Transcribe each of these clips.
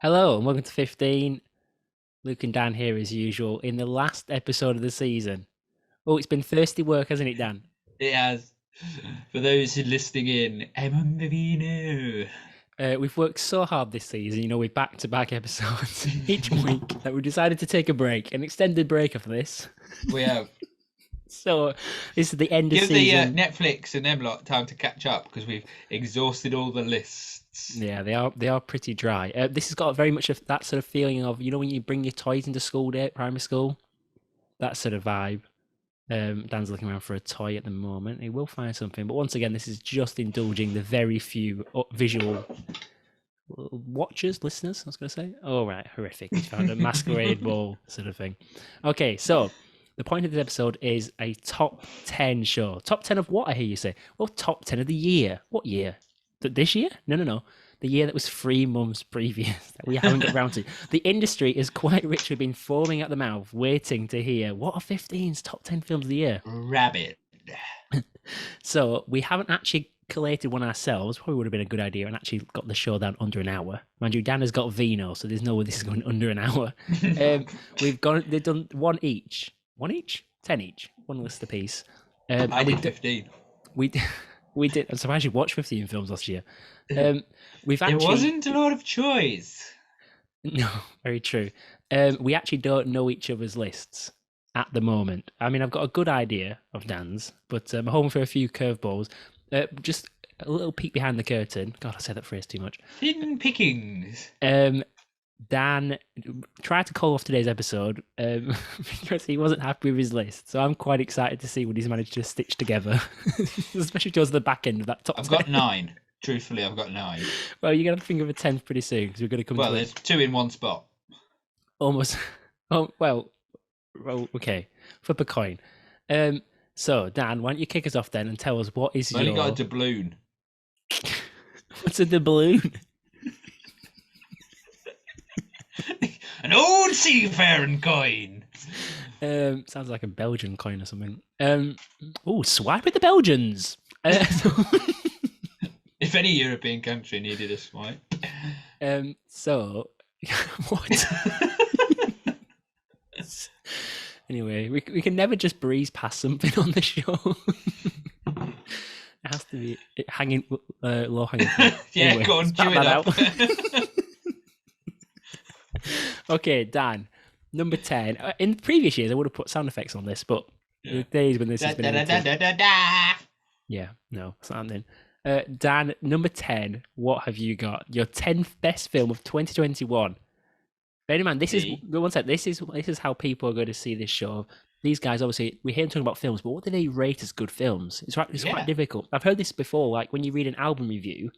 Hello and welcome to 15. Luke and Dan here as usual in the last episode of the season. Oh, it's been thirsty work, hasn't it, Dan? It has. For those who are listening in, I'm on the vino. We've worked so hard this season, with back-to-back episodes each week that we decided to take a break, an extended break of this. We have. So this is the end of Give the season. Netflix and them lot time to catch up because we've exhausted all the lists. Yeah, they are pretty dry. This has got very much of that sort of feeling of when you bring your toys into school day at primary school, that sort of vibe. Dan's looking around for a toy at the moment. He will find something, but once again, this is just indulging the very few visual watchers, listeners. I was going to say. Oh right, horrific. He's found a masquerade ball sort of thing. Okay, so the point of this episode is a top 10 show. Top 10 of what, I hear you say? Well, top 10 of the year. What year? This year? No. The year that was 3 months previous that we haven't got around to. The industry is quite literally been foaming at the mouth, waiting to hear what are 15's top 10 films of the year. Rabbit. So we haven't actually collated one ourselves. Probably would have been a good idea and actually got the show down under an hour. Mind you, Dan has got vino, so there's no way this is going under an hour. They've done one each. One each? 10 each. One list apiece. I did 15. We did. I'm surprised you watched 15 films last year. We've actually. There wasn't a lot of choice. No, very true. We actually don't know each other's lists at the moment. I mean, I've got a good idea of Dan's, but I'm hoping for a few curveballs. Just a little peek behind the curtain. God, I said that phrase too much. Thin pickings. Dan tried to call off today's episode because he wasn't happy with his list. So I'm quite excited to see what he's managed to stitch together, especially towards the back end of that top 10. I've got 9. Truthfully, I've got 9. Well, you're going to think of a 10th pretty soon because we're going to come to there's 2 in one spot. Almost. Oh, well, okay. Flip a coin. So, Dan, why don't you kick us off then and tell us what is I've only got a doubloon. What's a doubloon? An old seafaring coin. Sounds like a Belgian coin or something. Swipe with the Belgians. If any European country needed a swipe. So, what? Anyway, we can never just breeze past something on the show. It has to be hanging, low hanging. Yeah, anyway, go on, chew it up. Okay, Dan, number 10. In previous years, I would have put sound effects on this, but the days when this has been yeah, no, it's not happening. Dan, number 10, what have you got? Your 10th best film of 2021. Bear in mind, this is how people are going to see this show. These guys, obviously, we hear them talking about films, but what do they rate as good films? It's quite difficult. I've heard this before, like when you read an album review,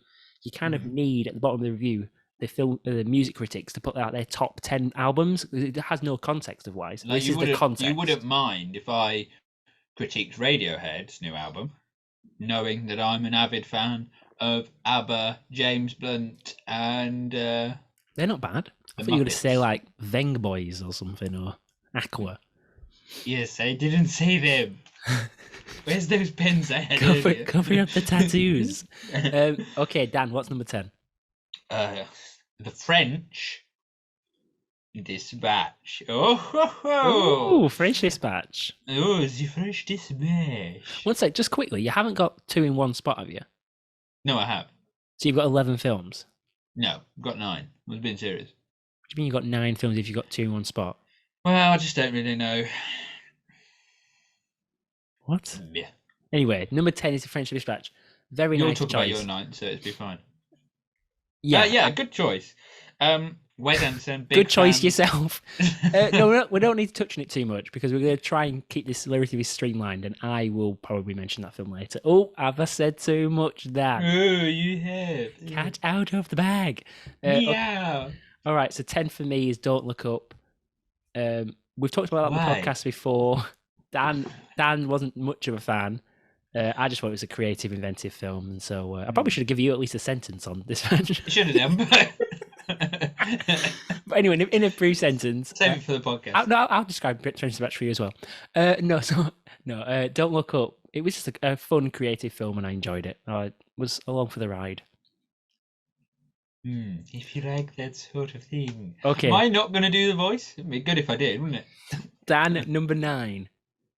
you kind of need, at the bottom of the review, the music critics to put out their top 10 albums. It has no context otherwise. No, this is the context. You wouldn't mind if I critiqued Radiohead's new album, knowing that I'm an avid fan of ABBA, James Blunt, and... they're not bad. I thought you were going to say like Veng Boys or something, or Aqua. Yes, I didn't say them. Where's those pins I had? Cover up the tattoos. Okay, Dan, what's number 10? The French Dispatch. Oh, French Dispatch. Oh, the French Dispatch. One sec, just quickly, you haven't got 2 in one spot, have you? No, I have. So you've got 11 films? No, I've got 9. I was being serious. What do you mean you've got 9 films if you've got 2 in one spot? Well, I just don't really know. What? Yeah. Anyway, number 10 is the French Dispatch. Very nice choice. You'll talk about your 9, so it'll be fine. Yeah. Good choice. Wes Anderson, big good choice fan. yourself. No, we don't need to touch on it too much because we're going to try and keep this relatively streamlined, and I will probably mention that film later. Oh, have I said too much, Dan? Oh, you have. Cat out of the bag. Yeah. Okay. All right, so 10 for me is Don't Look Up. We've talked about that on the podcast before. Dan wasn't much of a fan. I just thought it was a creative, inventive film, and so I probably should have given you at least a sentence on this. Should have done. But anyway, in a brief sentence, save it for the podcast. I'll describe French Dispatch for you as well. Don't Look Up. It was just a fun, creative film, and I enjoyed it. I was along for the ride. If you like that sort of thing. Okay. Am I not going to do the voice? It'd be good if I did, wouldn't it? Dan, number 9.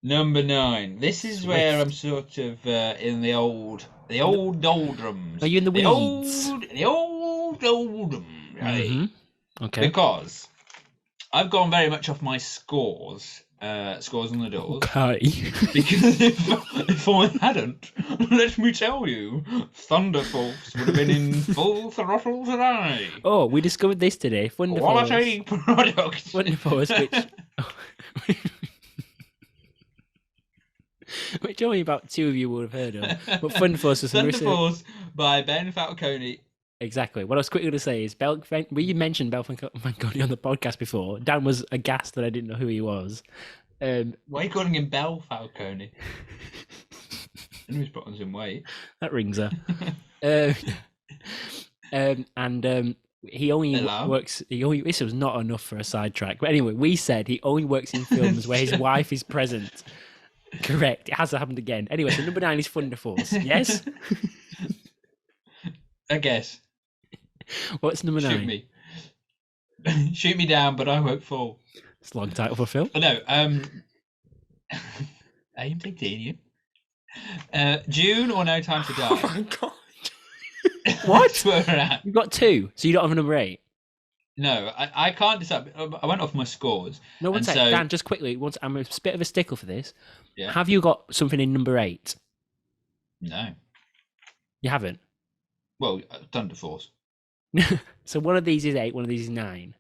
Number 9. This is where I'm sort of in the old doldrums. Are you in the weeds? The old doldrums, right? Mm-hmm. Okay. Because I've gone very much off my scores on the doors. Okay. Because if I hadn't, let me tell you, Thunder Force would have been in full throttle today. Oh, we discovered this today. Thunder Force. Quality product. Thunder Force, which only about 2 of you would have heard of. But Thunder Force was Thunder Force by Ben Falcone. Exactly. What I was quickly going to say is, we mentioned Bel Fanconi on the podcast before. Dan was aghast that I didn't know who he was. Why are you calling him Bel Falcone? I know he's put on some weight. That rings her. He only works. This was not enough for a sidetrack. But anyway, we said he only works in films where his wife is present. Correct. It hasn't happened again. Anyway, so number 9 is Thunder Force. Yes. I guess. What's number 9? Shoot me. Shoot me down, but I won't fall. It's a long title for a film. Oh, no. I am titanium. June or No Time to Die? Oh my god. What? That's where we're at. You've got 2, so you don't have a number 8. No, I can't decide. I went off my scores. No, one sec. Dan, just quickly. I'm a bit of a stickler for this. Yeah. Have you got something in number 8? No. You haven't? Well, Thunder Force. So one of these is 8, one of these is 9.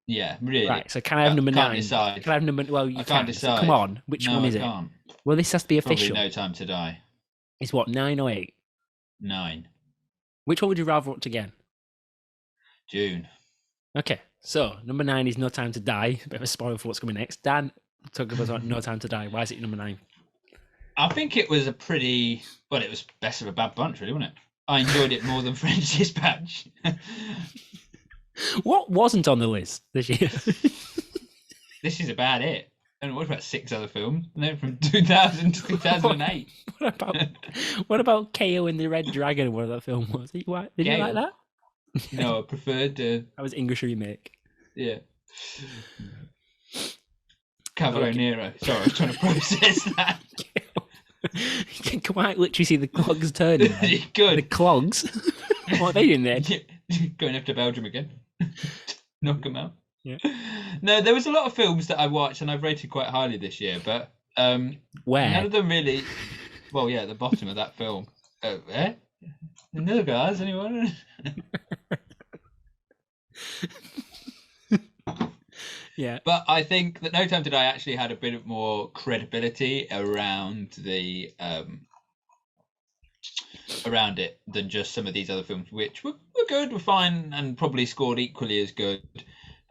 Yeah, really. Right, so can I have number 9? Can't decide. Can I have number... Well, you can't decide. So come on, which one is it? Can't. Well, this has to be official. Probably No Time to Die. It's what, 9 or 8? 9. Which one would you rather watch again? June. Okay, so number 9 is No Time to Die. A bit of a spoiler for what's coming next. Dan, talk about No Time to Die. Why is it number 9? I think it was it was best of a bad bunch, really, wasn't it? I enjoyed it more than French Dispatch. What wasn't on the list this year? This is about it. And what about 6 other films? And then from 2000 to 2008. What about KO and the Red Dragon? What that film was? Did you like that? No, I preferred. That was English remake. Yeah. Cavalo Nero. Sorry, I was trying to process that. You can quite literally see the clogs turning. Good. The clogs? What are they doing there? Going after Belgium again. Knock them out. Yeah. No, there was a lot of films that I watched and I've rated quite highly this year, but where? None of them really. Well, yeah, at the bottom of that film. Where? No, guys, anyone? Yeah. But I think that No Time to Die actually had a bit of more credibility around the around it than just some of these other films, which were good, were fine, and probably scored equally as good.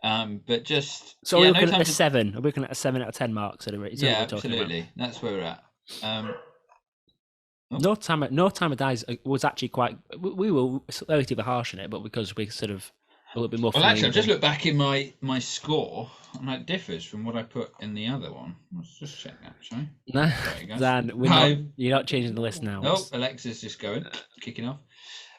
But just so we're looking at a 7. We're looking at a 7 out of 10 marks. Yeah, absolutely. That's where we're at. No Time to Die was actually quite. We were relatively harsh on it, but because we sort of a little bit more. Well, actually, I've just looked back in my score, and it differs from what I put in the other one. Let's just check that, shall we? No, Dan, you're not changing the list now. Oh, Alexa's just kicking off.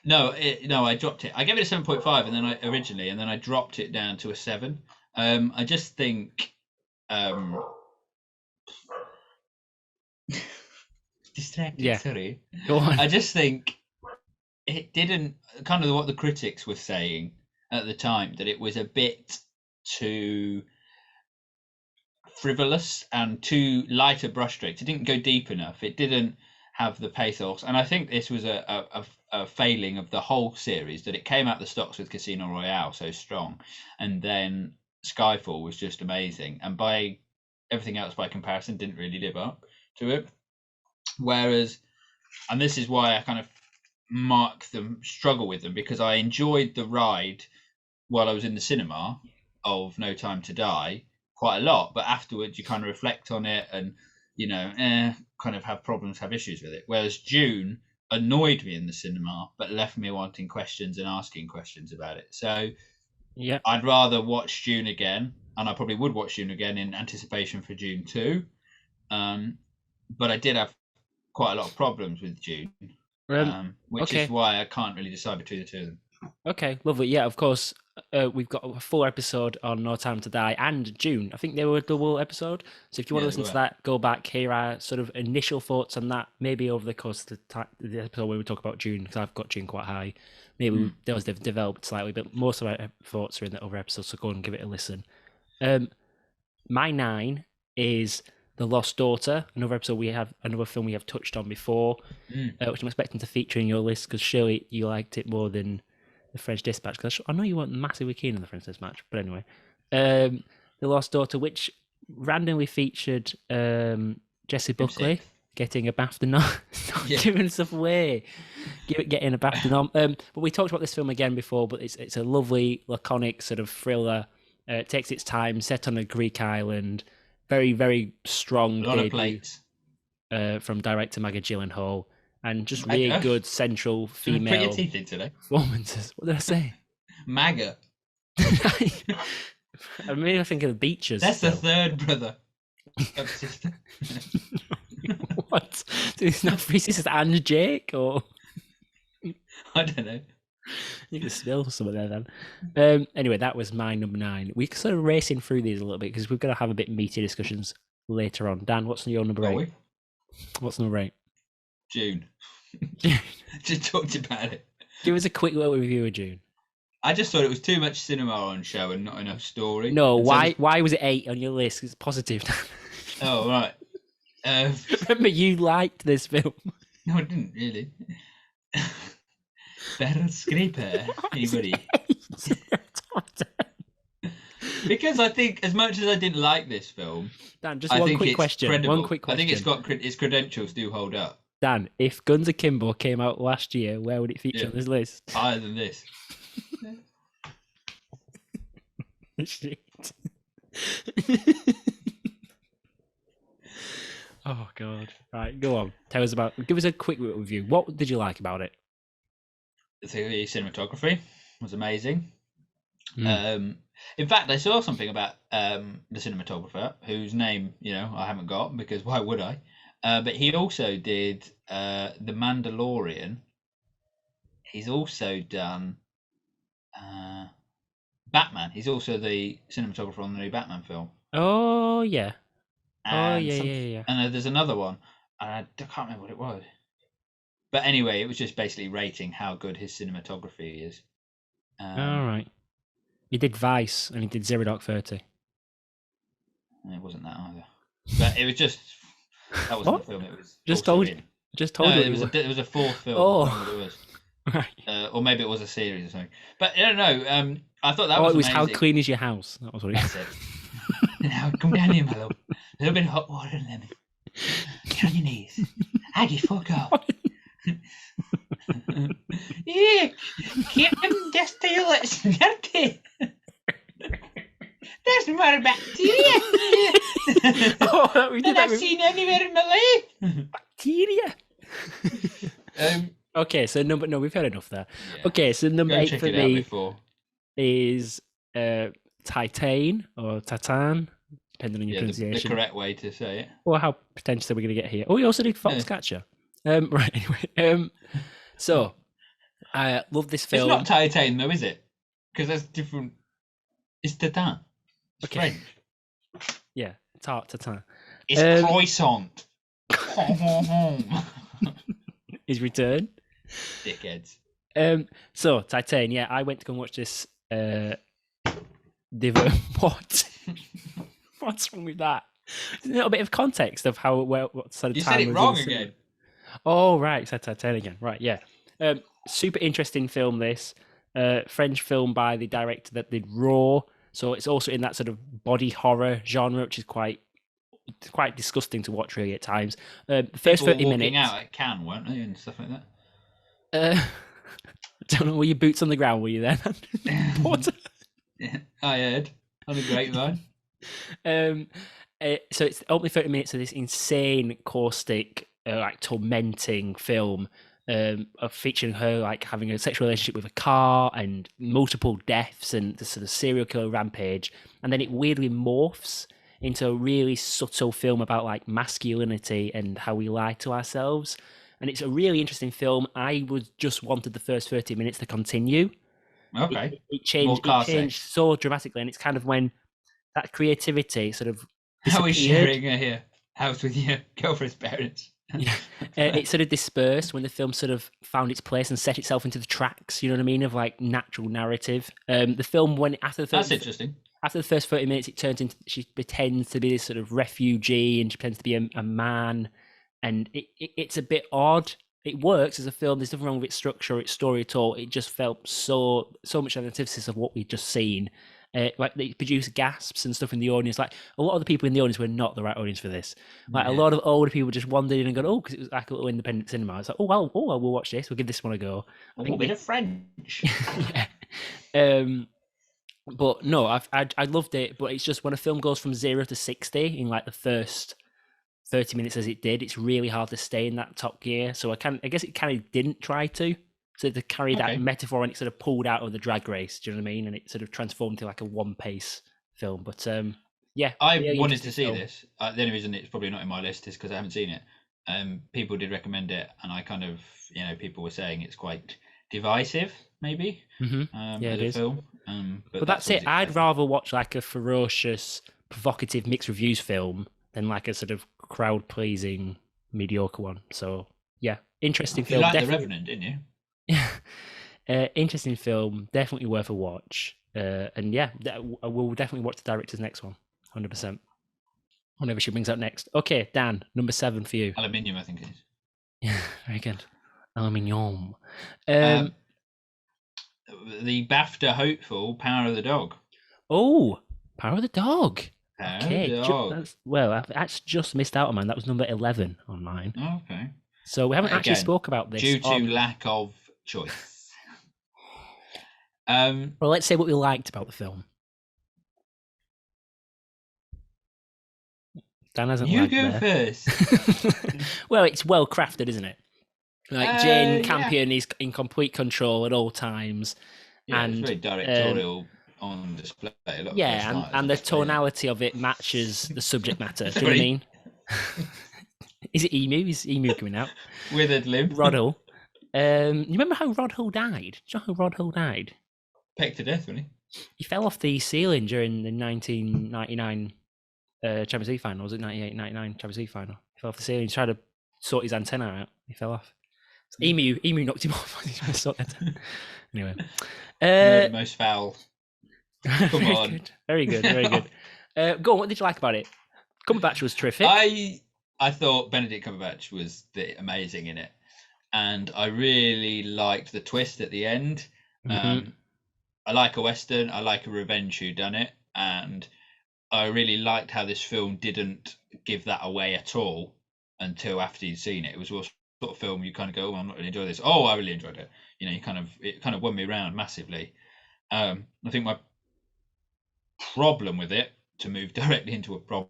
No, I dropped it. I gave it a 7.5, and then I dropped it down to a 7. I just think. Distracted. Yeah. Sorry. Go on. I just think it didn't kind of what the critics were saying at the time, that it was a bit too frivolous and too lighter brushstrokes. It didn't go deep enough. It didn't have the pathos, and I think this was a failing of the whole series, that it came out the stocks with Casino Royale so strong, and then Skyfall was just amazing, and by everything else by comparison didn't really live up to it. Whereas, and this is why I kind of struggle with them, because I enjoyed the ride while I was in the cinema of No Time to Die quite a lot, but afterwards you kind of reflect on it and, kind of have issues with it. Whereas June annoyed me in the cinema, but left me wanting questions and asking questions about it. So yeah, I'd rather watch June again, and I probably would watch June again in anticipation for June 2. But I did have quite a lot of problems with June, which is why I can't really decide between the two of them. Okay, lovely. Yeah, of course. We've got a full episode on No Time to Die and June. I think they were a double episode. So if you want to Yeah, they listen to were. that, go back. Here are sort of initial thoughts on that. Maybe over the course of the episode where we talk about June, because I've got June quite high. Maybe Mm. those they've developed slightly, but most of our thoughts are in the other episodes. So go and give it a listen. Um, my 9 is The Lost Daughter, another film we have touched on before, Mm. which I'm expecting to feature in your list because surely you liked it more than The French Dispatch. Because I know you weren't massively keen on The French Dispatch, but anyway, The Lost Daughter, which randomly featured Jessie Him Buckley sixth. getting a BAFTA nom, not Yeah. giving stuff away, getting a BAFTA nom. But we talked about this film again before, but it's a lovely, laconic sort of thriller. It takes its time, set on a Greek island. Very, very strong A lot of debut plates. from director Maggie Gyllenhaal, and just Mag- really oh, good central Should we put your female teeth in today? performances. What did I say? MAGA. I mean, I think of the beaches. That's the still. third brother. Of sister. What? So it's not three sisters and Jake, or I don't know. you can spill some of there then. Anyway, that was my number 9. We're sort of racing through these a little bit because we're going to have a bit meaty discussions later on. Dan, what's your number Are 8? we? What's number 8? June. Just talked about it. Give us a quick little review of June. I just thought it was too much cinema on show and not enough story. No, And so why was it 8 on your list? It's positive. Oh, right. Remember, you liked this film. No, I didn't really. Better scraper, anybody? Because I think, as much as I didn't like this film, Dan, just I one think quick it's question. credible. One quick question. I think it's got its credentials do hold up Dan, if Guns Akimbo came out last year, where would it feature Yeah. on this list? higher than this. Shit. Oh god! Right, go on. Tell us about. Give us a quick review. What did you like about it? The cinematography was amazing. Mm. In fact, I saw something about the cinematographer, whose name I haven't got because why would I? But he also did The Mandalorian. He's also done Batman. He's also the cinematographer on the new Batman film. Oh yeah. And Yeah. And there's another one. And I can't remember what it was. But anyway, it was just basically rating how good his cinematography is. All right. He did Vice and he did Zero Dark 30. It wasn't that either. But it was just that wasn't What? the film. It was Just also told in. Just told No, you. it was a fourth film. Oh. I don't know what it was. Right. Or maybe it was a series or something. But I don't know. I thought that Oh, was it was amazing. How Clean Is Your House? That was what it That's it. Now come down here, my love. A little bit of hot water and lemon. Get on your knees. Aggie, fuck off. Yeah, Kim, just feel it's dirty. There's more bacteria Oh, that we than did that I've with seen anywhere in my life. bacteria. Okay, so we've had enough there. Yeah. Okay, so number Go 8 check for it out me before. is Titan or Titan, depending on your Yeah, the pronunciation. correct way to say it. Or how potentially we're going to get here. Oh, we also did Foxcatcher. Right, anyway. So, I love this It's film. not Titan though, is it? Because that's different. It's Titan. It's Okay. French. Yeah, Titan. It's croissant. His return. Dickheads. So, Titan, yeah, I went to go and watch this. What? What's wrong with that? A little bit of context of what sort of You time said it was in wrong the cinema. again. Oh, right. Said Titan again. Right, yeah. Super interesting film, this. French film by the director that did Raw. So it's also in that sort of body horror genre, which is quite disgusting to watch, really, at times. The first People 30 walking minutes. out at Cannes, weren't they, and stuff like that? I don't know, were your boots on the ground, were you then? What? Yeah, I heard on the grapevine. So it's only 30 minutes of this insane, caustic, like tormenting film of featuring her like having a sexual relationship with a car and multiple deaths and the sort of serial killer rampage, and then it weirdly morphs into a really subtle film about like masculinity and how we lie to ourselves. And it's a really interesting film. I just wanted the first 30 minutes to continue. Okay. It More changed. It car changed sex. so dramatically, and it's kind of when that creativity sort of How is disappeared. sharing a house with your girlfriend's parents? Yeah, it sort of dispersed when the film sort of found its place and set itself into the tracks. You know what I mean? Of like natural narrative. The film when That's interesting. after the first 30 minutes, it turns into she pretends to be this sort of refugee and she pretends to be a man, and it's a bit odd. It works as a film. There's nothing wrong with its structure, its story at all. It just felt so much antithesis of what we'd just seen. Like they produced gasps and stuff in the audience. Like a lot of the people in the audience were not the right audience for this. Like a Yeah. lot of older people just wandered in and go, oh, because it was like a little independent cinema. It's like, well, we'll watch this. We'll give this one a go. I Oh, a think bit of French. yeah. Um, but no, I loved it. But it's just when a film goes from 0 to 60 in like the first 30 minutes as it did, it's really hard to stay in that top gear. So I guess it kind of didn't try to. So to carry that Okay. metaphor and it sort of pulled out of the drag race. Do you know what I mean? And it sort of transformed to like a one pace film. But yeah, I really wanted to interesting see film. this. The only reason it's probably not in my list is because I haven't seen it. People did recommend it, and I kind of, people were saying it's quite divisive, maybe, Yeah, as it a is. film. But But that's that's it. always I'd exciting. rather watch like a ferocious, provocative mixed reviews film than like a sort of crowd pleasing mediocre one. So yeah, interesting You film. liked The Definitely, Revenant, didn't you? interesting film. Definitely worth a watch. And yeah, I will definitely watch the director's next one. 100%. Whenever she brings out next. Okay, Dan, number 7 for you. Aluminium, I think it is. Yeah, very good. Aluminium. Uh, Um. the BAFTA hopeful Power of the Dog. Oh, Power of the Dog. Power of the Okay, Dog. that's well. I've actually just missed out on mine. That was number 11 on mine. Okay. So we haven't actually Again, spoke about this due to on. lack of choice. Um, Well, let's say what we liked about the film. Dan hasn't you lagged go there. first. Well, it's well crafted, isn't it? Like Jane Yeah. Campion is in complete control at all times, Yeah, it's and very directorial on display. A lot of her yeah, smart is and on the display. Yeah. tonality of it matches the subject matter. Do you know what I Sorry, mean? Is it Emu? Is Emu coming out? withered limb. Rodhull. You remember how Rodhull died? Do you know how Rodhull died? Pecked to death, wasn't He fell off the ceiling during the 1999 Champions League final. Was it 98-99 Champions League final? He fell off the ceiling. He tried to sort his antenna out. He fell off. So he? Emu knocked him off. He tried to sort that out. Anyway. Murder most foul. Come Very on. good. Very good. Very good. Go on. What did you like about it? Cumberbatch was terrific. I thought Benedict Cumberbatch was amazing in it, and I really liked the twist at the end. I like a western. I like a revenge whodunit, and I really liked how this film didn't give that away at all until after you'd seen it. It was a sort of film you kind of go, "Oh, I'm not really enjoying this." Oh, I really enjoyed it. It kind of won me around massively. I think my problem with it, to move directly into a problem,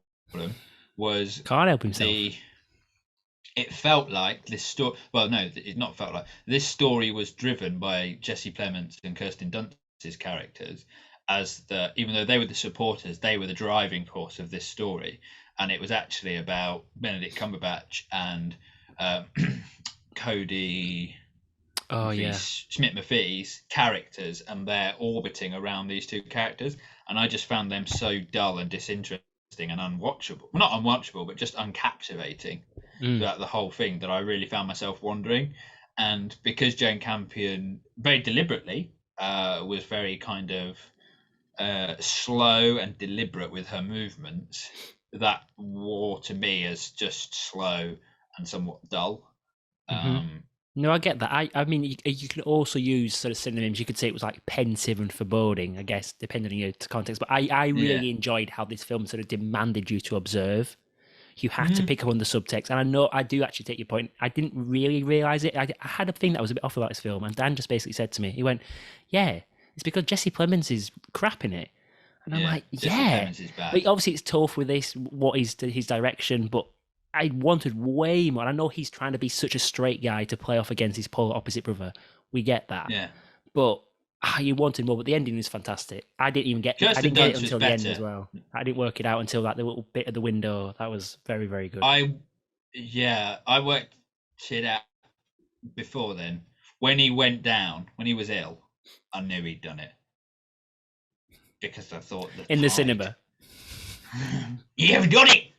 was Can't help himself. it felt like this story. Well, no, it not felt like this story was driven by Jesse Plemons and Kirsten Dunst's characters, even though they were the supporters, they were the driving force of this story, and it was actually about Benedict Cumberbatch and Cody. Oh yeah. Schmidt McPhee's characters, and they're orbiting around these two characters, and I just found them so dull and disinteresting and unwatchable. Well, not unwatchable, but just uncaptivating throughout the whole thing, that I really found myself wandering. And because Jane Campion very deliberately was very kind of slow and deliberate with her movements, that wore to me as just slow and somewhat dull. No, I get that. I mean, you can also use sort of synonyms. You could say it was like pensive and foreboding, I guess, depending on your context. But I really enjoyed how this film sort of demanded you to observe. You had to pick up on the subtext. And I know I do actually take your point. I didn't really realise it. I had a thing that was a bit off about this film. And Dan just basically said to me, he went, yeah, it's because Jesse Plemons is crap in it. And I'm like, yeah. But obviously it's tough with this, what is his direction, but I wanted way more. I know he's trying to be such a straight guy to play off against his polar opposite brother. We get that. Yeah. But you wanted more, but the ending is fantastic. I didn't even get it until the end as well. I didn't work it out until that little bit of the window. That was very, very good. I worked it out before then. When he went down, when he was ill, I knew he'd done it because I thought the In the tide. cinema. You've done it.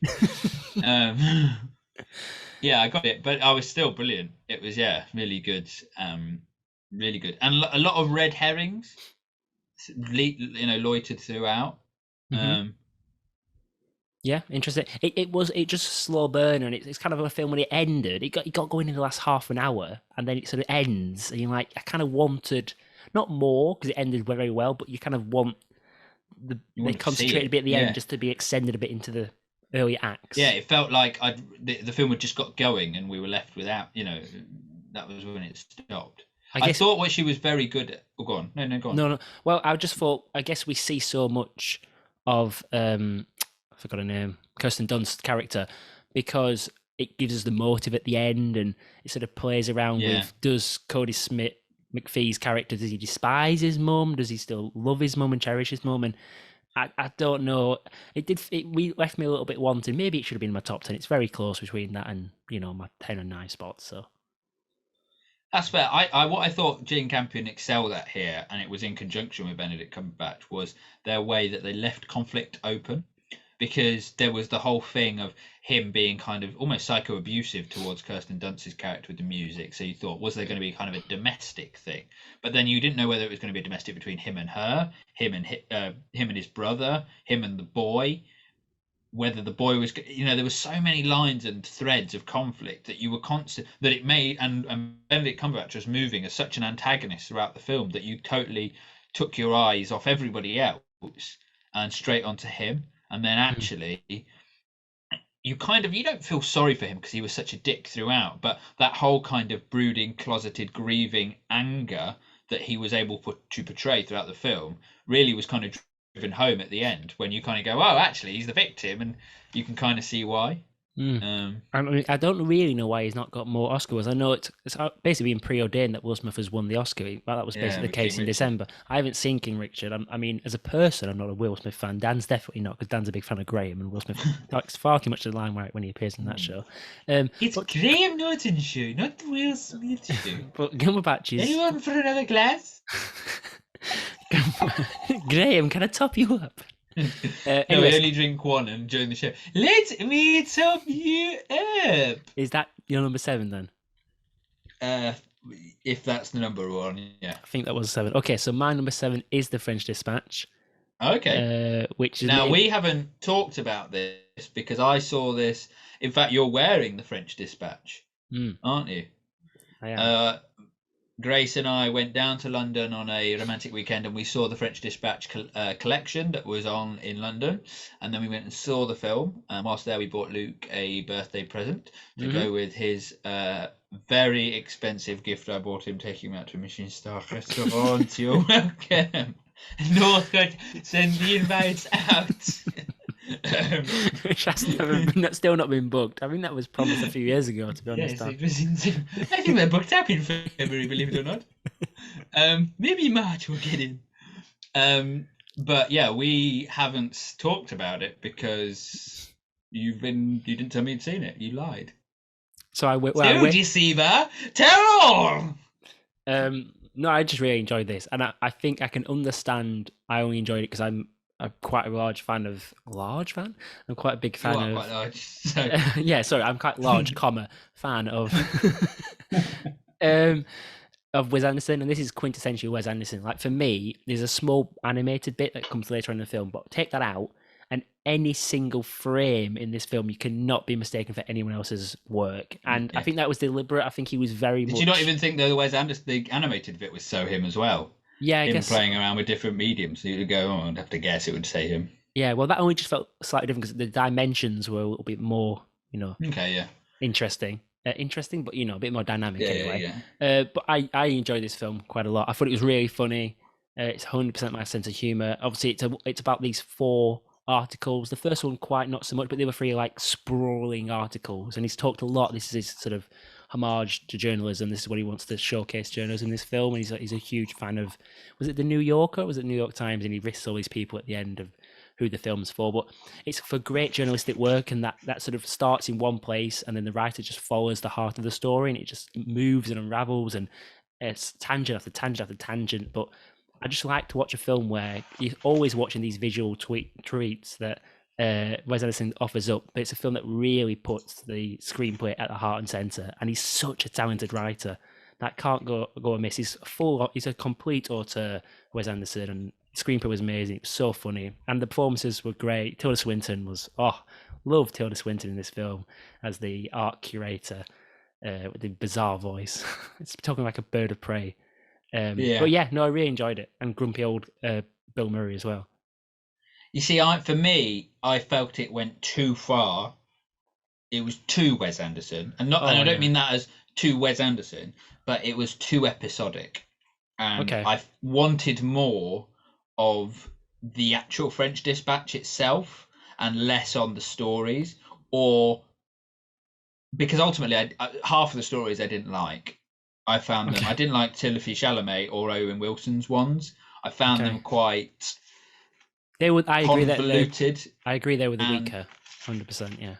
Yeah, I got it, but I was still brilliant. It was really good, really good, and a lot of red herrings, loitered throughout. Mm-hmm. Yeah, interesting. It just a slow burner, and it's kind of a film when it ended. It got going in the last half an hour, and then it sort of ends, and you're like, I kind of wanted not more because it ended very well, but you kind of want You they wanted to see concentrated a it, bit at the end yeah. just to be extended a bit into the earlier Yeah, acts. it felt like the film had just got going, and we were left without. That was when it stopped. I I guess thought what she was very good at. Oh, go on. No, no, go on. no, no. Well, I just thought. I guess we see so much of I forgot her name, Kirsten Dunst's character, because it gives us the motive at the end, and it sort of plays around Yeah. with does Cody Smith McPhee's character, does he despise his mum? Does he still love his mum and cherish his mum? And I don't know. We left me a little bit wanting. Maybe it should have been my top 10. It's very close between that and my 10 and 9 spots. So That's fair. What I thought Jane Campion excelled at here, and it was in conjunction with Benedict Cumberbatch, was their way that they left conflict open, because there was the whole thing of him being kind of almost psycho-abusive towards Kirsten Dunst's character with the music. So you thought, was there going to be kind of a domestic thing? But then you didn't know whether it was going to be a domestic between him and her, him and his brother, him and the boy, whether the boy was, there were so many lines and threads of conflict that you were constant, that it made, and Benedict Cumberbatch was moving as such an antagonist throughout the film that you totally took your eyes off everybody else and straight onto him. And then mm, actually you don't feel sorry for him because he was such a dick throughout, but that whole kind of brooding, closeted, grieving anger that he was able to portray throughout the film really was kind of driven home at the end, when you kind of go, oh, actually he's the victim, and you can kind of see why. mm. um I mean, I don't really know why he's not got more Oscar wins. I know it's basically been preordained that Will Smith has won the Oscar. Well, that was yeah, basically the with King case in Richard. December. I haven't seen King Richard. I mean, as a person, I'm not a Will Smith fan. Dan's definitely not, because Dan's a big fan of Graham, and Will Smith talks far too much to the limelight when he appears in that show. It's But Graham Norton show, not the Will Smith show. but Cumberbatch is Anyone for another glass? Graham. Can I top you up? No, we Anyways, only drink one, and during the show, let me top you up. is that your number 7 then? Uh, if that's the number one, yeah. I think that was 7. Okay, so my number 7 is The French Dispatch, Okay. which is Now we haven't talked about this because I saw this. In fact, you're wearing the French Dispatch, aren't you? I am. Grace and I went down to London on a romantic weekend, and we saw the French Dispatch collection that was on in London, and then we went and saw the film. And whilst there, we bought Luke a birthday present to go with his very expensive gift I bought him, taking him out to a Michelin star restaurant. You're welcome. Northcote, send the invites out. Which has still not been booked. I think that was promised a few years ago, to be honest. Yes, it was insane. I think they're booked up in February, believe it or not. Maybe March we'll get in. But yeah, we haven't talked about it because you didn't tell me you'd seen it. You lied. So I went. So deceiver, tell all. No, I just really enjoyed this, and I think I can understand. I only enjoyed it because I'm quite a large fan. I'm quite a big fan of. Quite large, so. Yeah, sorry, I'm quite large, fan of. Of Wes Anderson, and this is quintessential Wes Anderson. Like, for me, there's a small animated bit that comes later in the film, but take that out, and any single frame in this film, you cannot be mistaken for anyone else's work. And I think that was deliberate. I think he was very much. Did you not even think the Wes Anderson, the animated bit, was so him as well? Yeah, I guess playing around with different mediums. So you'd go, oh, I'd have to guess it would say him. Yeah, well, that only just felt slightly different because the dimensions were a little bit more, Okay, yeah. interesting, but a bit more dynamic anyway. Yeah. But I enjoyed this film quite a lot. I thought it was really funny. It's 100% my sense of humor. Obviously, it's about these 4 articles. The first one quite not so much, but the other 3 like sprawling articles. And he's talked a lot. This is his sort of homage to journalism. This is what he wants to showcase journalism in this film. And he's a huge fan of. Was it the New Yorker? Or was it New York Times? And he lists all these people at the end of who the film's for. But it's for great journalistic work, and that sort of starts in one place, and then the writer just follows the heart of the story, and it just moves and unravels, and it's tangent after tangent after tangent. But I just like to watch a film where you're always watching these visual treats that Wes Anderson offers up. But it's a film that really puts the screenplay at the heart and center. And he's such a talented writer that can't go amiss. He's a complete auteur, Wes Anderson, and screenplay was amazing. It was so funny, and the performances were great. Tilda Swinton was love Tilda Swinton in this film as the art curator with the bizarre voice. It's talking like a bird of prey. But Yeah. yeah, no, I really enjoyed it, and grumpy old Bill Murray as well. You see, for me, I felt it went too far. It was too Wes Anderson, and Oh I don't yeah, mean that as too Wes Anderson, but it was too episodic, and okay, I wanted more of the actual French Dispatch itself and less on the stories, or because ultimately, half of the stories I didn't like. I found them. okay, I didn't like Timothy Chalamet or Owen Wilson's ones. I found them okay. quite They would. I agree that they. convoluted, I agree they were the and weaker, 100%. Yeah.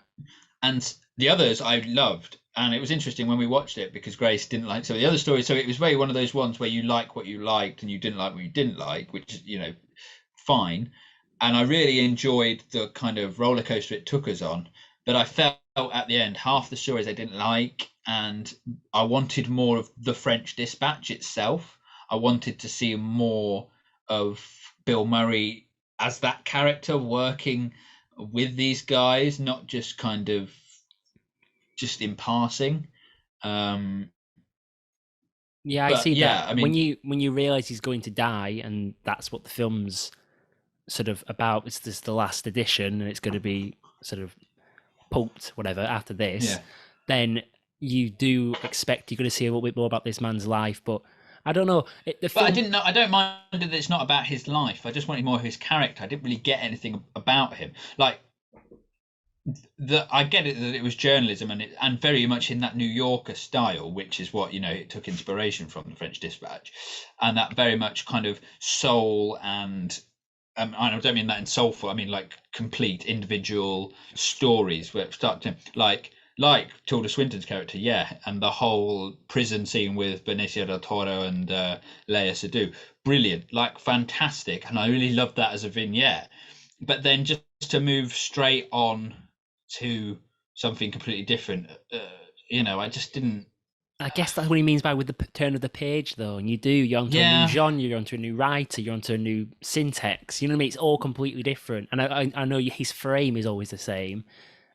the others I loved. And it was interesting when we watched it because Grace didn't like some of the other stories. So it was very one of those ones where you like what you liked and you didn't like what you didn't like, which is, fine. And I really enjoyed the kind of roller coaster it took us on. But I felt at the end half the stories I didn't like, and I wanted more of the French Dispatch itself. I wanted to see more of Bill Murray as that character working with these guys, not just kind of just in passing. Um, Yeah, I but see yeah, that. I When mean, you realize he's going to die, and that's what the film's sort of about. It's this the last edition, and it's going to be sort of pulped, whatever, after this. yeah. Then you do expect you're going to see a little bit more about this man's life. But I don't know. The But I film, didn't know. I don't mind that it's not about his life. I just wanted more of his character. I didn't really get anything about him. Like I get it that it was journalism and very much in that New Yorker style, which is what it took inspiration from the French Dispatch, and that very much kind of soul and I don't mean that in soulful. I mean like complete individual stories where it start to like Tilda Swinton's character, yeah, and the whole prison scene with Benicio del Toro and Lea Seydoux, brilliant, like fantastic, and I really loved that as a vignette. But then just to move straight on to something completely different, I just didn't. I guess that's what he means by with the turn of the page, though. And you're onto a new Yeah, genre, you're onto a new writer, you're onto a new syntax. You know what I mean? It's all completely different. And I know his frame is always the same.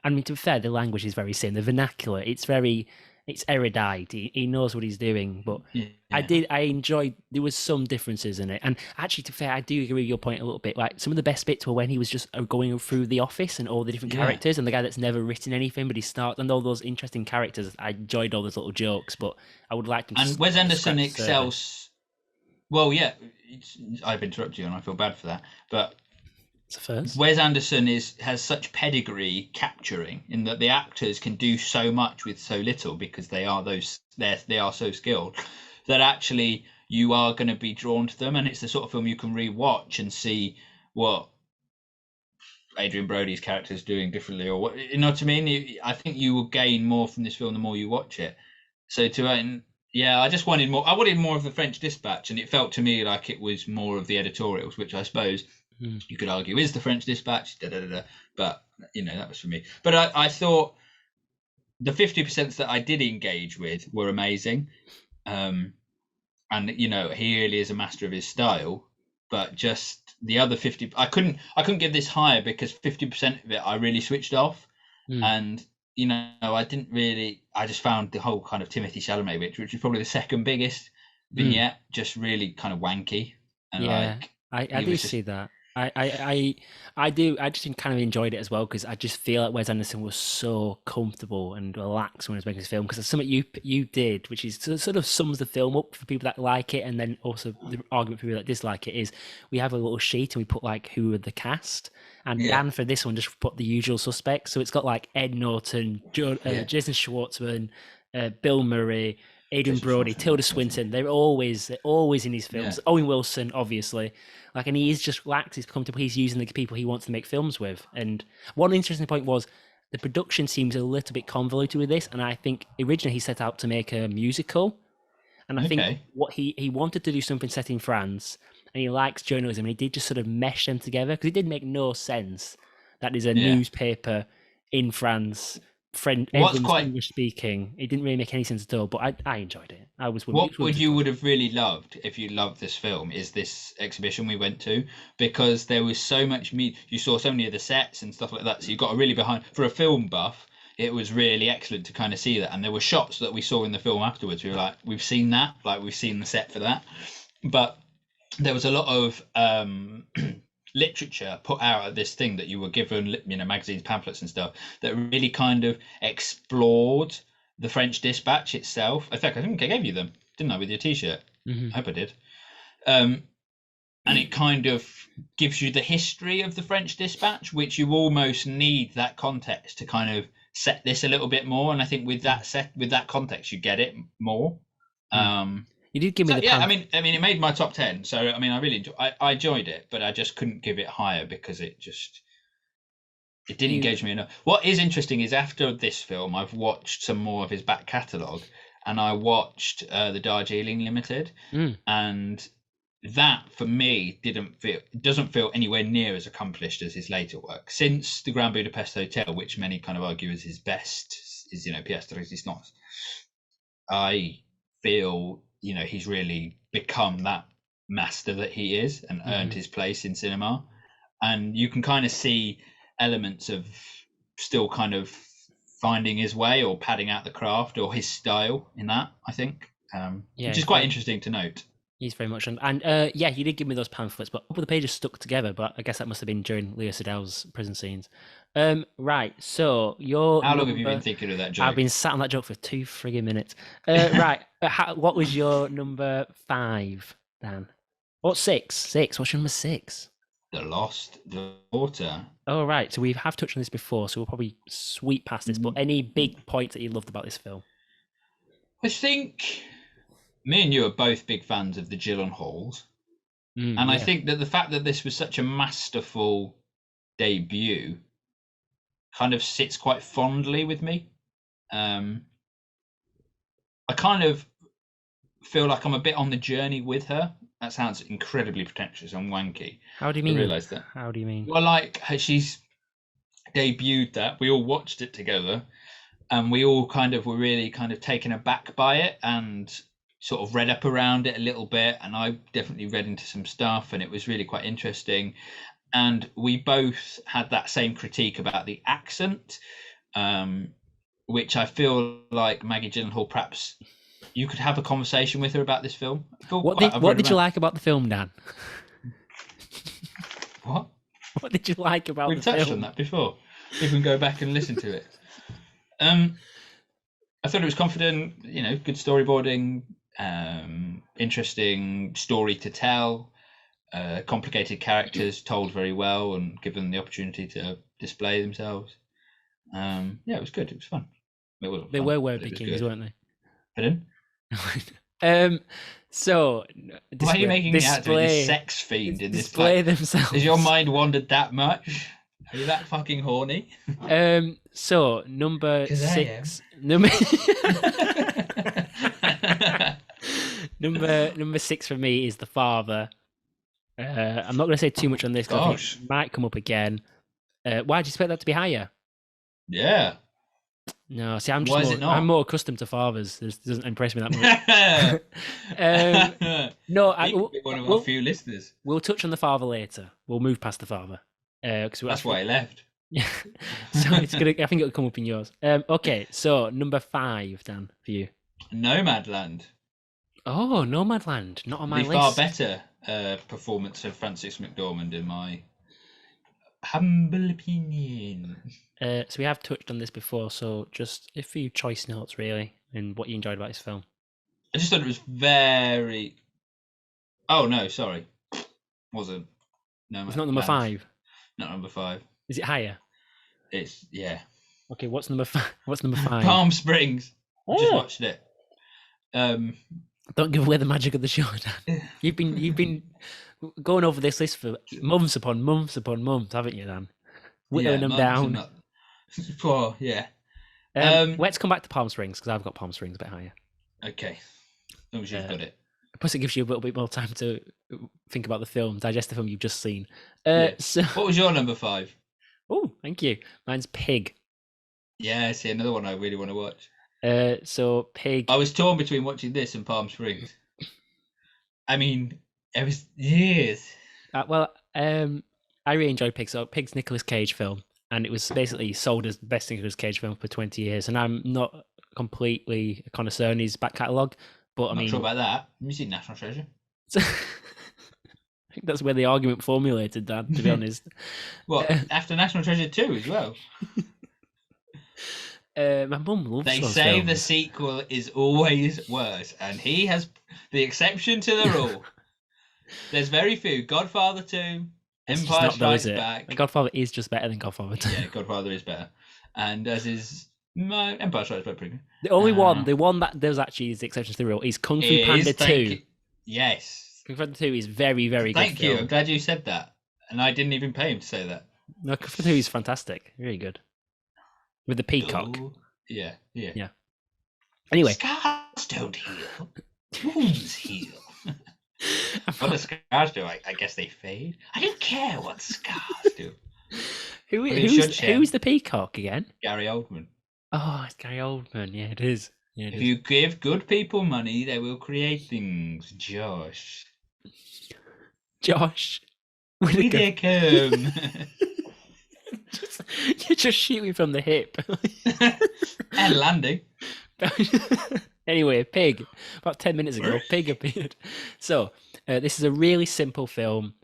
I mean, to be fair, the language is very same. The vernacular, it's erudite. He knows what he's doing. But yeah. I enjoyed, there was some differences in it. And actually, to be fair, I do agree with your point a little bit. Like, some of the best bits were when he was just going through the office and all the different Yeah. characters, and the guy that's never written anything, but he starts, and all those interesting characters. I enjoyed all those little jokes, but I would like him And Wes to Anderson scratch the surface. excels. Well, yeah, I've interrupted you, and I feel bad for that. But It's a first. Wes Anderson has such pedigree capturing in that the actors can do so much with so little because they are so skilled that actually you are going to be drawn to them, and it's the sort of film you can rewatch and see what Adrian Brody's character is doing differently, or what you know what I mean. I think you will gain more from this film the more you watch it. So yeah, I just wanted more. I wanted more of the French Dispatch, and it felt to me like it was more of the editorials, which I suppose Mm. you could argue is the French Dispatch. Da, da, da, da. But that was for me. But I thought the 50% that I did engage with were amazing, and he really is a master of his style. But just the other 50, I couldn't give this higher because 50% of it I really switched off, Mm. and I didn't really. I just found the whole kind of Timothy Chalamet bit, which is probably the second biggest Mm. vignette, just really kind of wanky, and Yeah, like I he do was just see that. I do. I just kind of enjoyed it as well because I just feel like Wes Anderson was so comfortable and relaxed when he was making his film. Because something you did, which is sort of sums the film up for people that like it, and then also the argument for people that dislike it is we have a little sheet and we put like who are the cast, and yeah, Dan for this one just put the usual suspects. So it's got like Ed Norton, yeah. Jason Schwartzman, Bill Murray. Adrian Jason Brody, Schwartzman, Tilda yeah, definitely. Swinton, they're always in his Yeah, films. Owen Wilson, obviously. Like, and he is just relaxed. He's comfortable. He's using the people he wants to make films with. And one interesting point was the production seems a little bit convoluted with this. And I think originally he set out to make a musical, And I think Okay. what he wanted to do something set in France, and he likes journalism, and he did just sort of mesh them together because it did make no sense that there's a Yeah. newspaper in France, friend, What's everyone's quite English speaking. It didn't really make any sense at all, but I enjoyed it. I was willing, it What was willing would to you try. would have really loved if you loved this film is this exhibition we went to, because there was so much you saw so many of the sets and stuff like that, so you got a really behind for a film buff. It was really excellent to kind of see that, and there were shots that we saw in the film afterwards. We were like, we've seen that, like we've seen the set for that, but there was a lot of literature put out at this thing that you were given, magazines, pamphlets, and stuff that really kind of explored the French Dispatch itself. In fact, I think I gave you them, didn't I, with your T-shirt? Mm-hmm. I hope I did. And it kind of gives you the history of the French Dispatch, which you almost need that context to kind of set this a little bit more. And I think with that context, you get it more. You did give me So the yeah, I mean, it made my top 10. So I mean, I enjoyed it, but I just couldn't give it higher because it didn't engage me enough. What is interesting is after this film, I've watched some more of his back catalogue, and I watched the Darjeeling Limited, and that for me doesn't feel anywhere near as accomplished as his later work. Since the Grand Budapest Hotel, which many kind of argue is his best, is pièce de résistance, I feel he's really become that master that he is and earned his place in cinema. And you can kind of see elements of still kind of finding his way or padding out the craft or his style in that, I think, which is quite interesting to note. He's very much on, and yeah, you did give me those pamphlets, but the pages stuck together. But I guess that must have been during Leo Sedell's prison scenes. Right. So how long have you been thinking of that joke? I've been sat on that joke for 2 frigging minutes. Right. What was your number 5, Dan? What's 6? 6. What's your number 6? The Lost Daughter. Oh, right. So we have touched on this before, so we'll probably sweep past this. But any big points that you loved about this film? I think me and you are both big fans of the Gyllenhaals. And yeah. I think that the fact that this was such a masterful debut kind of sits quite fondly with me. I kind of feel like I'm a bit on the journey with her. That sounds incredibly pretentious and wanky. How do you mean? I realise that. How do you mean? Well, like she's debuted that. We all watched it together, and we all kind of were really kind of taken aback by it and sort of read up around it a little bit. And I definitely read into some stuff, and it was really quite interesting. And we both had that same critique about the accent, which I feel like Maggie Gyllenhaal, perhaps you could have a conversation with her about this film. What did you like about the film, Dan? What? What did you like about the film? We've touched on that before. You can go back and listen to it. I thought it was confident, good storyboarding, interesting story to tell, complicated characters told very well and given the opportunity to display themselves. Yeah, it was good. It was fun. They were word kings, weren't they? Pardon? So why are you making me out to be a sex fiend in this display themselves? Has your mind wandered that much? Are you that fucking horny? So number 6 number 6 for me is The Father. I'm not going to say too much on this because it might come up again. Why do you expect that to be higher? Yeah. No, see, I'm more accustomed to fathers. This doesn't impress me that much. No, one of our few listeners. We'll touch on The Father later. We'll move past The Father. That's why I left. Yeah. So it's gonna. I think it'll come up in yours. Okay, so number 5, Dan, for you. Nomadland. Oh, Nomadland, not on my list. The far better performance of Frances McDormand, in my humble opinion. So we have touched on this before, so just a few choice notes, really, and what you enjoyed about this film. I just thought it was very... Oh, no, sorry. Wasn't. No, it's not number 5? Not number 5. Is it higher? It's, yeah. Okay, what's number 5? What's number 5? Palm Springs. I just watched it. Don't give away the magic of the show, Dan. You've been going over this list for months upon months upon months, haven't you, Dan? Whittling them down. Yeah. Let's come back to Palm Springs because I've got Palm Springs a bit higher. Okay. long as you've got it. Plus, it gives you a little bit more time to think about the film, digest the film you've just seen. Yeah. So, What was your number 5? oh, thank you. Mine's Pig. Yeah, see, another one I really want to watch. So Pig. I was torn between watching this and Palm Springs. I mean, it was years. Well, I really enjoyed Pig. So Pig's Nicolas Cage film, and it was basically sold as the best Nicolas Cage film for 20 years. And I'm not completely a connoisseur in his back catalogue, but I'm not sure about that. Have you seen National Treasure? I think that's where the argument formulated, Dan, to be honest. What, after National Treasure 2 as well? My mum loves They those say films. the sequel is always worse, and he has the exception to the rule. There's very few. Godfather 2, It's just Empire not though, is Strikes it? Back. Godfather is just better than Godfather 2. Yeah, Godfather is better. And as is Empire Strikes Back pretty good. The only one, the one that does actually is the exception to the rule, is Kung Fu Panda 2. Yes. Kung Fu Panda 2 is very, very good. Thank you. I'm glad you said that. And I didn't even pay him to say that. No, Kung Fu 2 is fantastic. Really good. With the peacock. Oh, yeah. Anyway. Scars don't heal. Wounds heal. What do scars do? I guess they fade. I don't care what scars do. Who's the peacock again? Gary Oldman. Oh, it's Gary Oldman. Yeah, it is. If you give good people money, they will create things. Josh. With a comb. You're just shooting from the hip. And landing. Anyway, Pig. About 10 minutes ago, Pig appeared. So, this is a really simple film.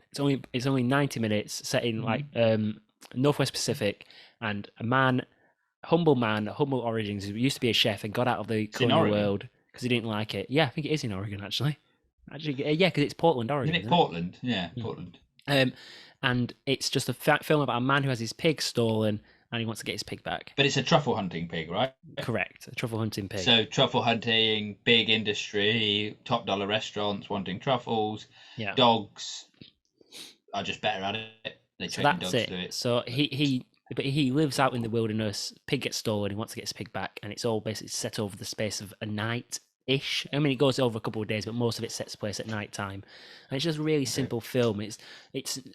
It's only 90 minutes, set in like Northwest Pacific, and humble origins, who used to be a chef and got out of the culinary world because he didn't like it. Yeah, I think it is in Oregon actually. Yeah, because it's Portland, Oregon. Isn't it Portland? Yeah, Portland. And it's just a film about a man who has his pig stolen and he wants to get his pig back. But it's a truffle hunting pig, right? Correct, a truffle hunting pig. So truffle hunting, big industry, top dollar restaurants wanting truffles. Yeah. Dogs are just better at it. They train dogs to do it. So he lives out in the wilderness. Pig gets stolen. He wants to get his pig back, and it's all basically set over the space of a night-ish. I mean, it goes over a couple of days, but most of it sets place at night time. And it's just a really simple film. It's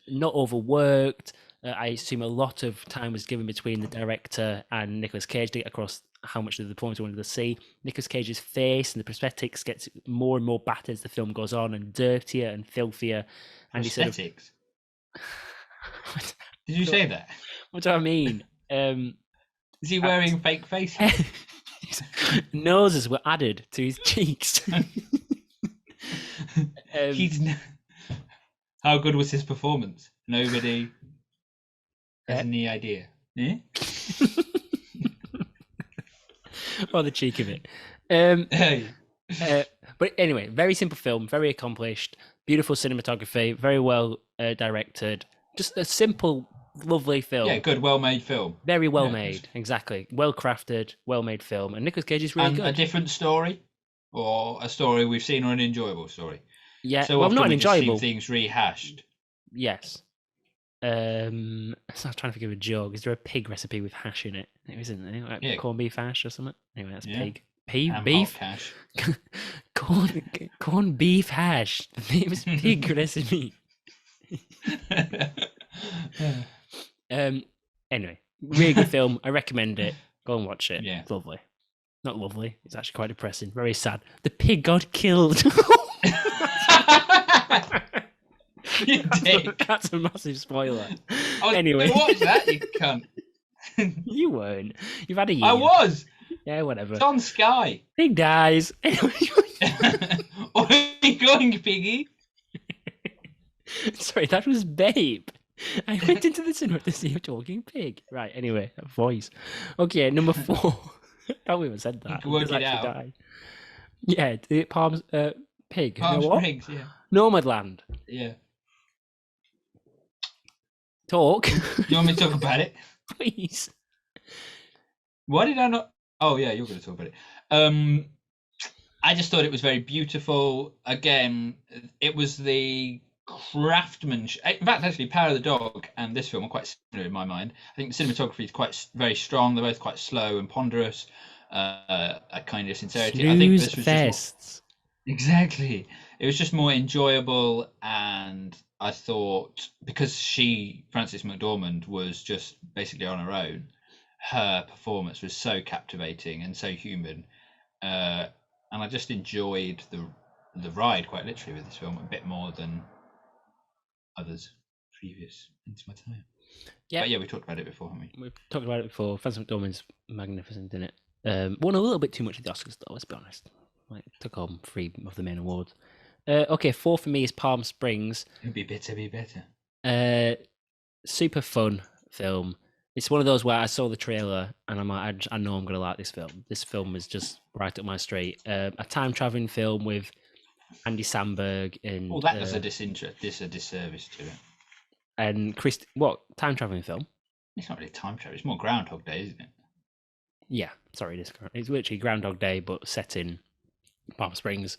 not overworked. I assume a lot of time was given between the director and Nicolas Cage to get across how much of the performance we wanted to see. Nicolas Cage's face and the prosthetics gets more and more battered as the film goes on, and dirtier and filthier. And prosthetics? Did you say that? What do I mean? Is he wearing fake faces? Noses were added to his cheeks. How good was his performance? Nobody has any idea. Eh? Oh, the cheek of it. But anyway, very simple film, very accomplished, beautiful cinematography, very well directed. Just a simple, lovely film. Yeah, good, well-made film. Very well made, exactly. Well-crafted, well-made film. And Nicolas Cage is really good. A different story? Or a story we've seen, or an enjoyable story? Yeah, so well, not an enjoyable. enjoyable. Things rehashed. Yes. I'm trying to think of a joke. Is there a pig recipe with hash in it? There isn't there? Like corned beef hash or something? Anyway, that's pig. Beef? Hash. corned beef hash. The famous pig recipe. Anyway, really good film. I recommend it. Go and watch it. Yeah. It's lovely. Not lovely. It's actually quite depressing. Very sad. The pig got killed. You dick. That's a massive spoiler. Anyway, watch that, you cunt. You weren't. You've had a year. I was. Yeah, whatever. It's on Sky. Pig dies. Oink, piggy. Sorry, that was Babe. I went into the cinema to see a talking pig. Right, anyway, that voice. Okay, number 4. I can't even said that. You can work it out. Die. Yeah, Palms, pig. Palm Springs, yeah. Nomadland. Yeah. Talk. You want me to talk about it? Please. Why did I not? Oh, yeah, you're going to talk about it. I just thought it was very beautiful. Again, it was the craftsmanship. In fact, actually, Power of the Dog and this film are quite similar in my mind. I think the cinematography is very strong. They're both quite slow and ponderous. A kind of sincerity. Snooze I think this was fests. Exactly. It was just more enjoyable, and I thought because Frances McDormand, was just basically on her own, her performance was so captivating and so human, uh, and I just enjoyed the ride quite literally with this film a bit more than others previous into my time. Yeah, But yeah, we talked about it before, haven't we? we've talked about it before. Frances McDormand's magnificent in it. Won a little bit too much of the Oscars, though. Let's be honest. Like, took home 3 of the main awards. Okay, 4 for me is Palm Springs. It'd be better, be better. Super fun film. It's one of those where I saw the trailer and I'm like, I know I'm gonna like this film. This film is just right up my street. A time traveling film with Andy Samberg Well, and that does a disservice to it. Chris. What time traveling film? It's not really time travel. It's more Groundhog Day, isn't it? Yeah, sorry, it's literally Groundhog Day, but set in Palm Springs.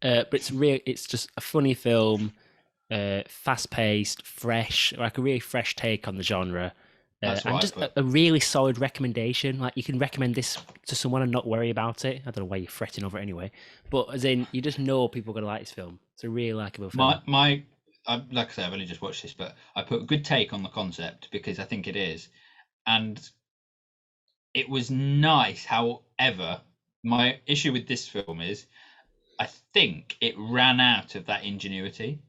But it's just a funny film, fast paced, fresh, like a really fresh take on the genre. That's And what I just put. a really solid recommendation. Like, you can recommend this to someone and not worry about it. I don't know why you're fretting over it anyway, but as in, you just know people are gonna like this film. It's a really likable film. Like I say, I've only just watched this, but I put a good take on the concept because I think it is, and it was nice. However, my issue with this film is I think it ran out of that ingenuity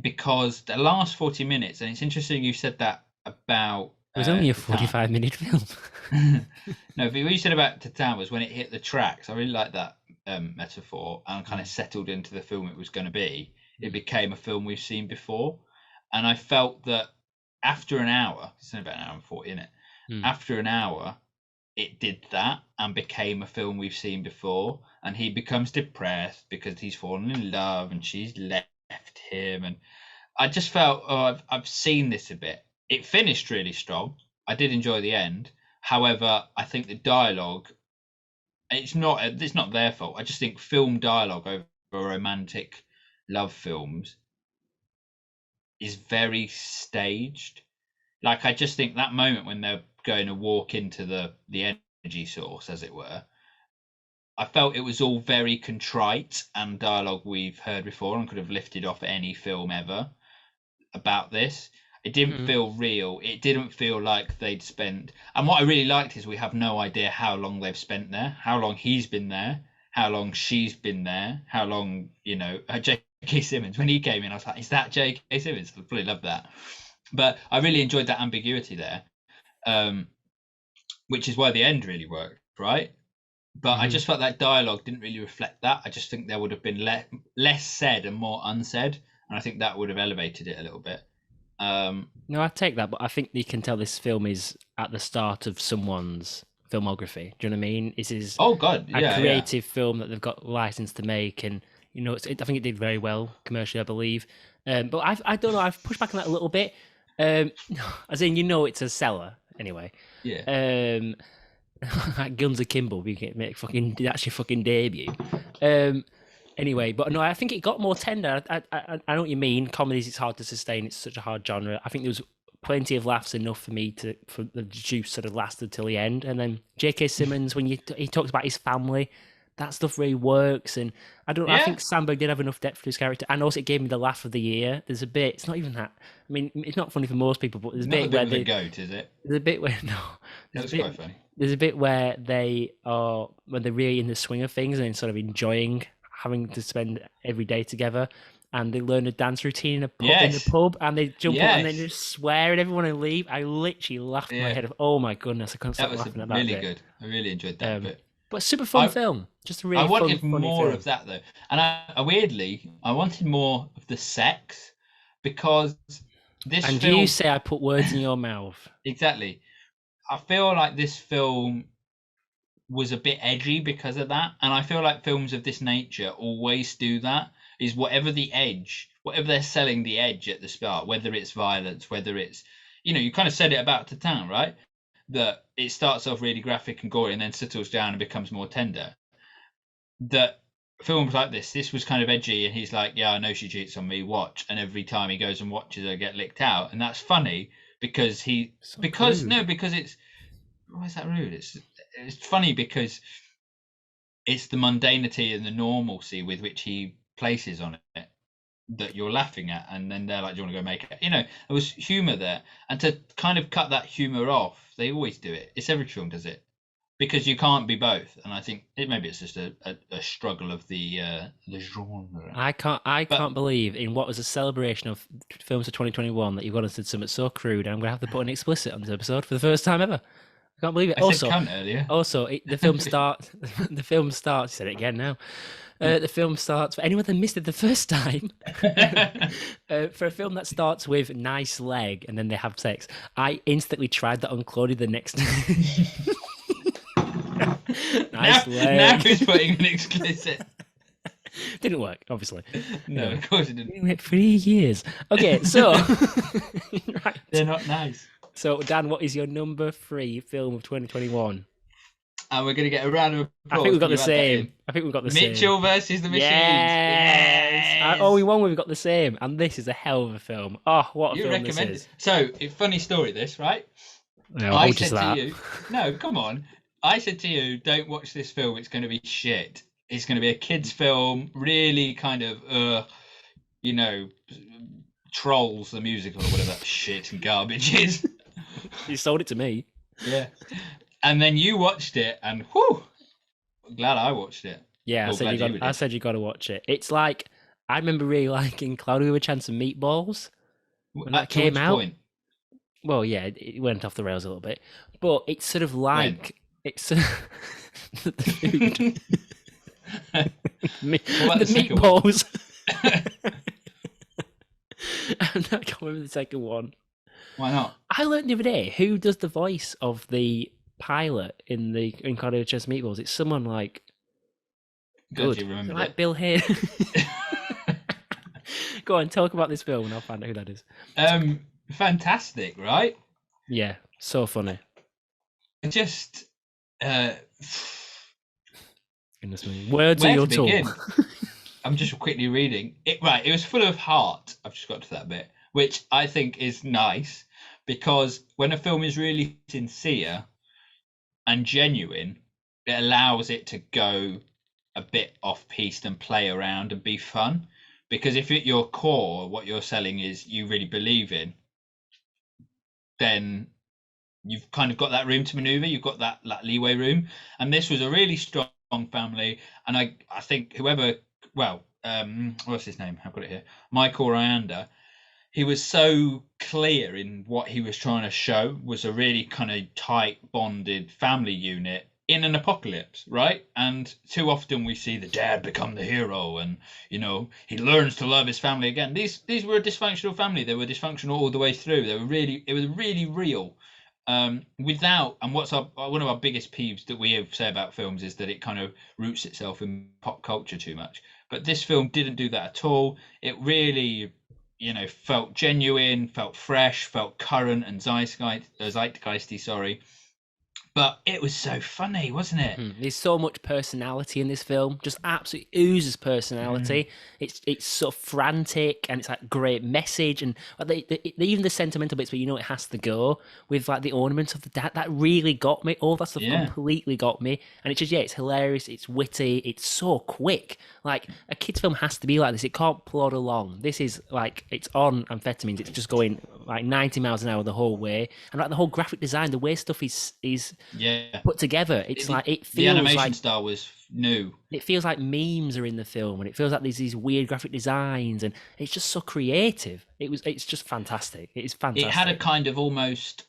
because the last 40 minutes, and it's interesting you said that about It was only a Titan. 45-minute film. No, but what you said about Titan was when it hit the tracks. I really like that metaphor, and kind of settled into the film it was going to be. It became a film we've seen before, and I felt that after an hour, it's only about an hour and 40 in it. After an hour, it did that and became a film we've seen before, and he becomes depressed because he's fallen in love and she's left him, and I just felt, oh, I've seen this a bit. It finished really strong. I did enjoy the end. However, I think the dialogue, it's not their fault. I just think film dialogue over romantic love films is very staged. Like, I just think that moment when they're going to walk into the energy source, as it were, I felt it was all very contrite and dialogue we've heard before and could have lifted off any film ever about this. It didn't feel real. It didn't feel like they'd spent. And what I really liked is we have no idea how long they've spent there, how long he's been there, how long she's been there, how long, J.K. Simmons. When he came in, I was like, is that J.K. Simmons? I really love that. But I really enjoyed that ambiguity there, which is why the end really worked, right? But I just felt that dialogue didn't really reflect that. I just think there would have been less said and more unsaid, and I think that would have elevated it a little bit. No, I take that, but I think you can tell this film is at the start of someone's filmography. Do you know what I mean? This is Oh God, a yeah, yeah. creative film that they've got license to make, and I think it did very well commercially, I believe. But I don't know. I've pushed back on that a little bit. As in, it's a seller anyway. Yeah. Like Guns Akimbo, we can make that's your fucking debut. Anyway, but no, I think it got more tender. I know what you mean. Comedies, it's hard to sustain. It's such a hard genre. I think there was plenty of laughs enough for me for the juice sort of lasted till the end. And then J.K. Simmons, when he talks about his family, that stuff really works. And I don't know. I Yeah. think Sandberg did have enough depth to his character, and also it gave me the laugh of the year. There's a bit. It's not even that. I mean, it's not funny for most people, but there's a Not bit the where bit with the goat, is it? there's a bit where no, That's quite funny. there's a bit where when they're really in the swing of things and sort of enjoying having to spend every day together, and they learn a dance routine in the pub, and they jump up and then just swear at everyone and leave. I literally laughed my head off. Oh my goodness, I couldn't stop laughing at that. Really bit. Good. I really enjoyed that bit. But super fun film. Just a really I wanted fun, funny more film. of that though, and I weirdly I wanted more of the sex because this and film. You say I put words in your mouth. Exactly. I feel like this film was a bit edgy because of that, and I feel like films of this nature always do that. Is whatever the edge, whatever they're selling the edge at the start, whether it's violence, whether it's, you kind of said it about Titan, right? That it starts off really graphic and gory and then settles down and becomes more tender. That films like this was kind of edgy, and he's like, yeah, I know she cheats on me, watch, and every time he goes and watches her get licked out, and that's funny because it's why is that rude? It's funny because it's the mundanity and the normalcy with which he places on it that you're laughing at, and then they're like, "Do you want to go make it?" There was humor there, and to kind of cut that humor off, they always do it. It's every film does it because you can't be both, and I think maybe it's just a struggle of the genre. I can't believe in what was a celebration of films of 2021 that you've got to say something so crude. And I'm gonna have to put an explicit on this episode for the first time ever. I can't believe it. I said cunt earlier. The film starts. The film starts. Said it again now. The film starts for anyone that missed it the first time. For a film that starts with nice leg and then they have sex, I instantly tried that on Claudia the next day. Nice leg. Now who's putting an explicit? Didn't work, obviously. No, of course it didn't. We went 3 years. Okay, so right. They're not nice. So Dan, what is your number 3 film of 2021? And we're going to get a round of applause. I think we've got the same. Mitchell versus the Machines. Yes. We won. We've got the same. And this is a hell of a film. Oh, what a film this is. So, funny story this, right? No, I said to you, no, come on. I said to you, don't watch this film. It's going to be shit. It's going to be a kid's film. Really kind of, Trolls, the musical or whatever that shit and garbage is. You sold it to me. Yeah. And then you watched it, and whew, I'm glad I watched it. Yeah, I said you got to watch it. It's like I remember really liking Cloudy with a Chance of Meatballs when that came out. Point? Well, yeah, it went off the rails a little bit, but it's sort of like it's the food, the meatballs. I can't remember the second one. Why not? I learned the other day who does the voice of the pilot in Cloudy with a Chance of Meatballs. It's someone like good. You remember like Bill Hader. Go on, talk about this film and I'll find out who that is. Fantastic, right? Yeah, so funny. Just goodness me. Words are your tool. I'm just quickly reading it. Right, it was full of heart. I've just got to that bit, which I think is nice because when a film is really sincere and genuine, it allows it to go a bit off-piste and play around and be fun. Because if at your core what you're selling is you really believe in, then you've kind of got that room to maneuver. You've got that leeway room. And this was a really strong family. And I think whoever, what's his name? I've got it here. Michael Ryanda. He was so clear in what he was trying to show was a really kind of tight bonded family unit in an apocalypse, right? And too often we see the dad become the hero and, he learns to love his family again. These were a dysfunctional family. They were dysfunctional all the way through. It was really real. And what's one of our biggest peeves that we say about films is that it kind of roots itself in pop culture too much. But this film didn't do that at all. It really, felt genuine, felt fresh, felt current and zeitgeisty, sorry. But it was so funny, wasn't it? There's so much personality in this film. Just absolutely oozes personality. It's sort of frantic and it's like great message. And even the sentimental bits where it has to go with like the ornaments of the dad, that really got me. All that stuff completely got me. And it's just, it's hilarious. It's witty. It's so quick. Like a kid's film has to be like this. It can't plod along. This is like, it's on amphetamines. It's just going like 90 miles an hour the whole way. And like the whole graphic design, the way stuff is put together, it feels the animation style was new. It feels like memes are in the film, and it feels like there's these weird graphic designs, and it's just so creative. It's just fantastic. It is fantastic. It had a kind of almost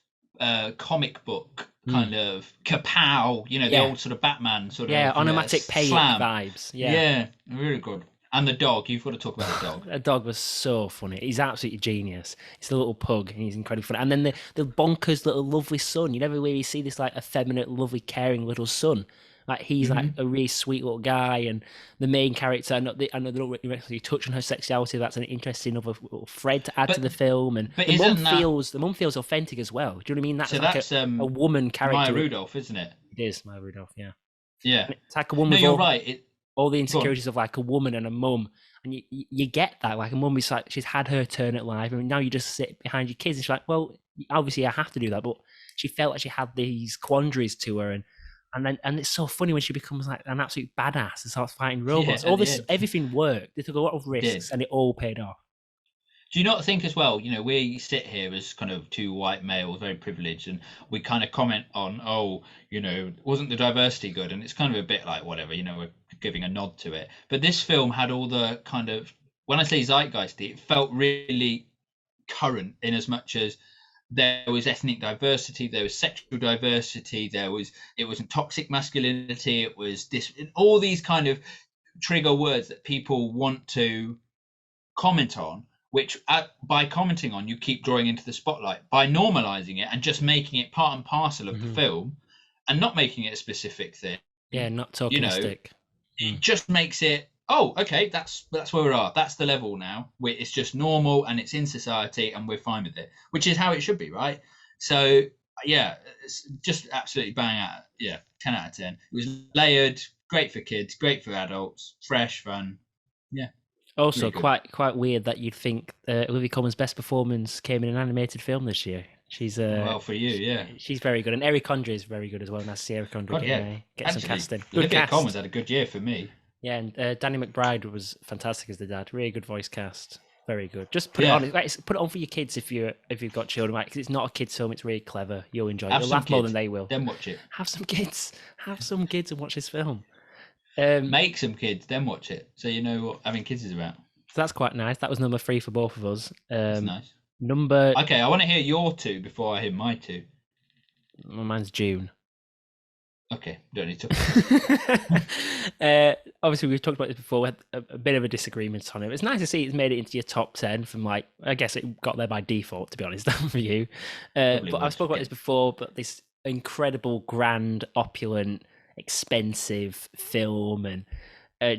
comic book kind of kapow, the old sort of Batman sort of onomatopoeic vibes. Yeah, really good. And the dog, you've got to talk about the dog. The dog was so funny. He's absolutely genius. He's a little pug, and he's incredibly funny. And then the bonkers little lovely son. You never really see this like effeminate, lovely, caring little son. Like he's like a really sweet little guy, and the main character. I know they don't really touch on her sexuality. That's an interesting little thread to add to the film. And the mum feels authentic as well. Do you know what I mean? That's a woman character. Maya Rudolph, isn't it? It is Maya Rudolph. Yeah. Yeah. And it's like a woman. No, you're right. All the insecurities of like a woman and a mum, and you get that. Like a mum is like, she's had her turn at life, and now you just sit behind your kids and she's like, well, obviously I have to do that, but she felt like she had these quandaries to her, and and it's so funny when she becomes like an absolute badass and starts fighting Yeah, robots. at All the this, end. everything worked. They took a lot of It risks, did. and it all paid off. Do you not think as well, we sit here as kind of two white males, very privileged, and we kind of comment on, oh, wasn't the diversity good? And it's kind of a bit like whatever, we're giving a nod to it. But this film had all the kind of, when I say zeitgeisty, it felt really current in as much as there was ethnic diversity, there was sexual diversity, it wasn't toxic masculinity, it was this, all these kind of trigger words that people want to comment on, which by commenting on, you keep drawing into the spotlight. By normalizing it and just making it part and parcel of the Hmm. film and not making it a specific thing, Yeah, not you know, tokenistic. it just makes it, oh, okay, that's where we are. That's the level now. It's just normal and it's in society and we're fine with it, which is how it should be, right? So yeah, it's just absolutely bang out. Yeah, 10 out of 10. It was layered, great for kids, great for adults, fresh, fun. Yeah, Also, really good. quite weird that you'd think Olivia Colman's best performance came in an animated film this year. Well, for you, yeah. She's very good, and Eric Andre is very good as well. Nice to see Eric Andre God, yeah. get some Actually, casting. Good Olivia Colman's cast. had a good year for me. Yeah, and Danny McBride was fantastic as the dad. Really good voice cast. Very good. Just put it Yeah. on. Put it on for your kids if you've got children, right? Because it's not a kids' film. It's really clever. You'll enjoy it. Have You'll some laugh more than kids, they will. then watch it. Have some kids. Have some kids and watch this film. Make some kids, then watch it. So you know what having kids is about. So that's quite nice. That was number 3 for both of us. That's nice. Number. Okay, I want to hear your two before I hear my two. Mine's June. Okay, don't need to. Obviously, we've talked about this before. We had a bit of a disagreement on it. It's nice to see it's made it into your top 10 from I guess it got there by default, to be honest, for you. But I've spoken about this before, but this incredible, grand, opulent, expensive film and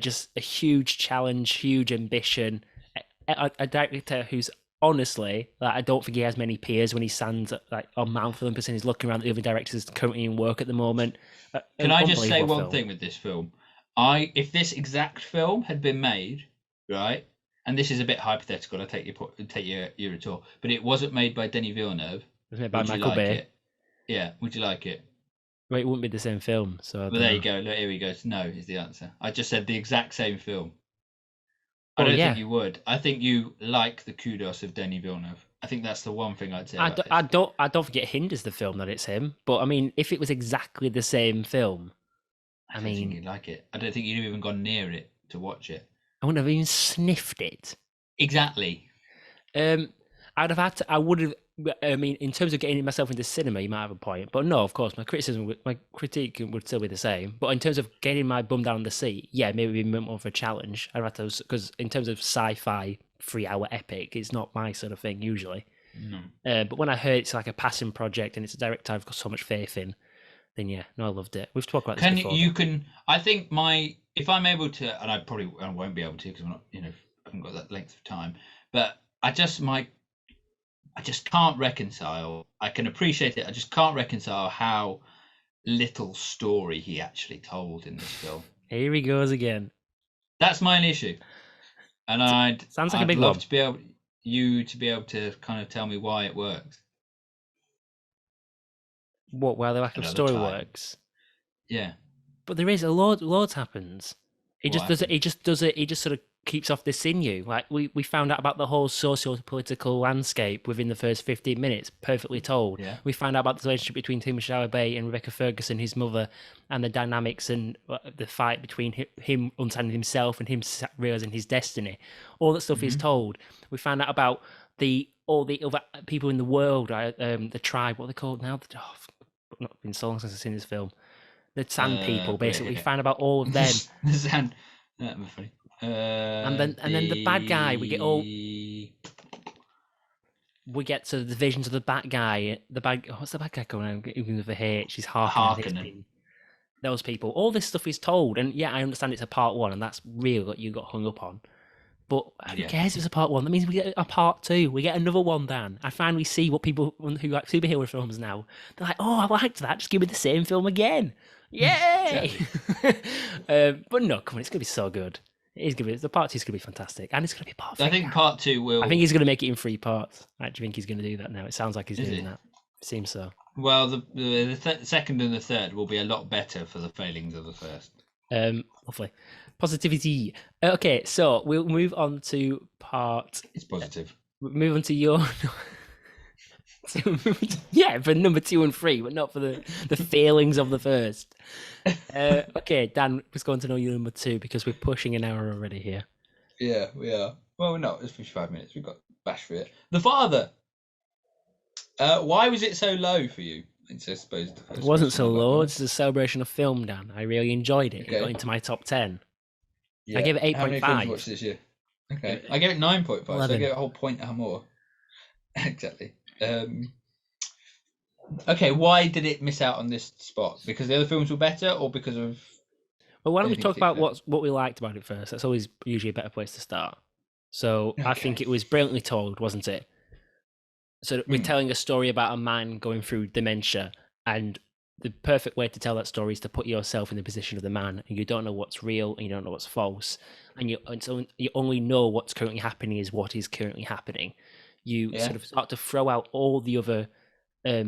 just a huge challenge, huge ambition. A director who's honestly, I don't think he has many peers when he stands on Mount Olympus and he's looking around at the other directors currently in work at the moment. Can I just say one thing with this film? If this exact film had been made, right, and this is a bit hypothetical, I take your retort, but it wasn't made by Denis Villeneuve. It was made by Michael Bay. It? Yeah, would you like it? Well, it wouldn't be the same film, so. Well, there you go. Look, here we go. No is the answer. I just said the exact same film. I don't think you would. I think you like the kudos of Denis Villeneuve. I think that's the one thing I'd say. I don't think it hinders the film that it's him. But I mean, if it was exactly the same film, I don't think you'd like it. I don't think you'd even gone near it to watch it. I wouldn't have even sniffed it. Exactly. I'd have had to. I would have. I mean, in terms of getting myself into cinema, you might have a point. But no, of course, my critique would still be the same. But in terms of getting my bum down the seat, yeah, maybe it'd be more of a challenge. I'd have to, because in terms of sci-fi 3-hour epic, it's not my sort of thing usually. No. But when I heard it's like a passion project and it's a director I've got so much faith in, then yeah, no, I loved it. We've talked about this before. I think if I'm able to, and I won't be able to because I'm not, I haven't got that length of time. But I just can't reconcile. I can appreciate it. I just can't reconcile how little story he actually told in this film. Here he goes again. That's my issue, and I'd love to be able to kind of tell me why it works. Why the lack of story works? Yeah, but there is loads happens. He just does it. He just does it. He just sort of keeps off this in you. Like we found out about the whole socio-political landscape within the first 15 minutes, perfectly told. Yeah. We found out about the relationship between Timothée Chalamet and Rebecca Ferguson, his mother, and the dynamics and the fight between him understanding himself and him realizing his destiny. All that stuff is told. We found out about all the other people in the world, the tribe, what are they called now? Not been so long since I've seen this film. The Sand People, basically. We found about all of them. The Sand. That was funny. And then the bad guy, we get to the visions of the bad guy. What's the bad guy called? Even with the H, he's Harkonnen. Those people. All this stuff is told, and yeah, I understand it's a part 1, and that's real that you got hung up on. But who cares if it's a part 1? That means we get a part 2. We get another one, Dan. I finally see what people who like superhero films now. They're like, oh, I liked that. Just give me the same film again. Yay! But no, come on, it's gonna be so good. It is gonna be. The part 2 is gonna be fantastic, and it's gonna be part 3. I think part 2 will. I think he's gonna make it in 3 parts. I actually think he's gonna do that now. It sounds like he's doing that. It seems so. Well, the second and the third will be a lot better for the failings of the first. Lovely. Positivity. Okay, so we'll move on to part. It's positive. Move on to your. Yeah, for number 2 and 3, but not for the failings of the first. Okay, Dan, let's go on to know your number 2 because we're pushing an hour already here. Yeah, we are. Well, we're not. It's 55 minutes. We've got bash for it. The Father. Why was it so low for you? It's, I suppose, the first It wasn't question so I'd like to low. ask. It's a celebration of film, Dan. I really enjoyed it. It got Okay. into my top 10. I Yeah. gave it How many films 8.5. you watched this year? Okay. Give I gave it 9.5, so I 11. gave it a whole point more. Exactly. Okay, why did it miss out on this spot? Because the other films were better, or because of Well, why don't we anything talk about particular? what we liked about it first? That's always usually a better place to start. So I Okay. think it was brilliantly told, wasn't it? So we're Hmm. telling a story about a man going through dementia, and the perfect way to tell that story is to put yourself in the position of the man, and you don't know what's real and you don't know what's false, and so you only know what's currently happening is what is currently happening. You Yeah. sort of start to throw out all the other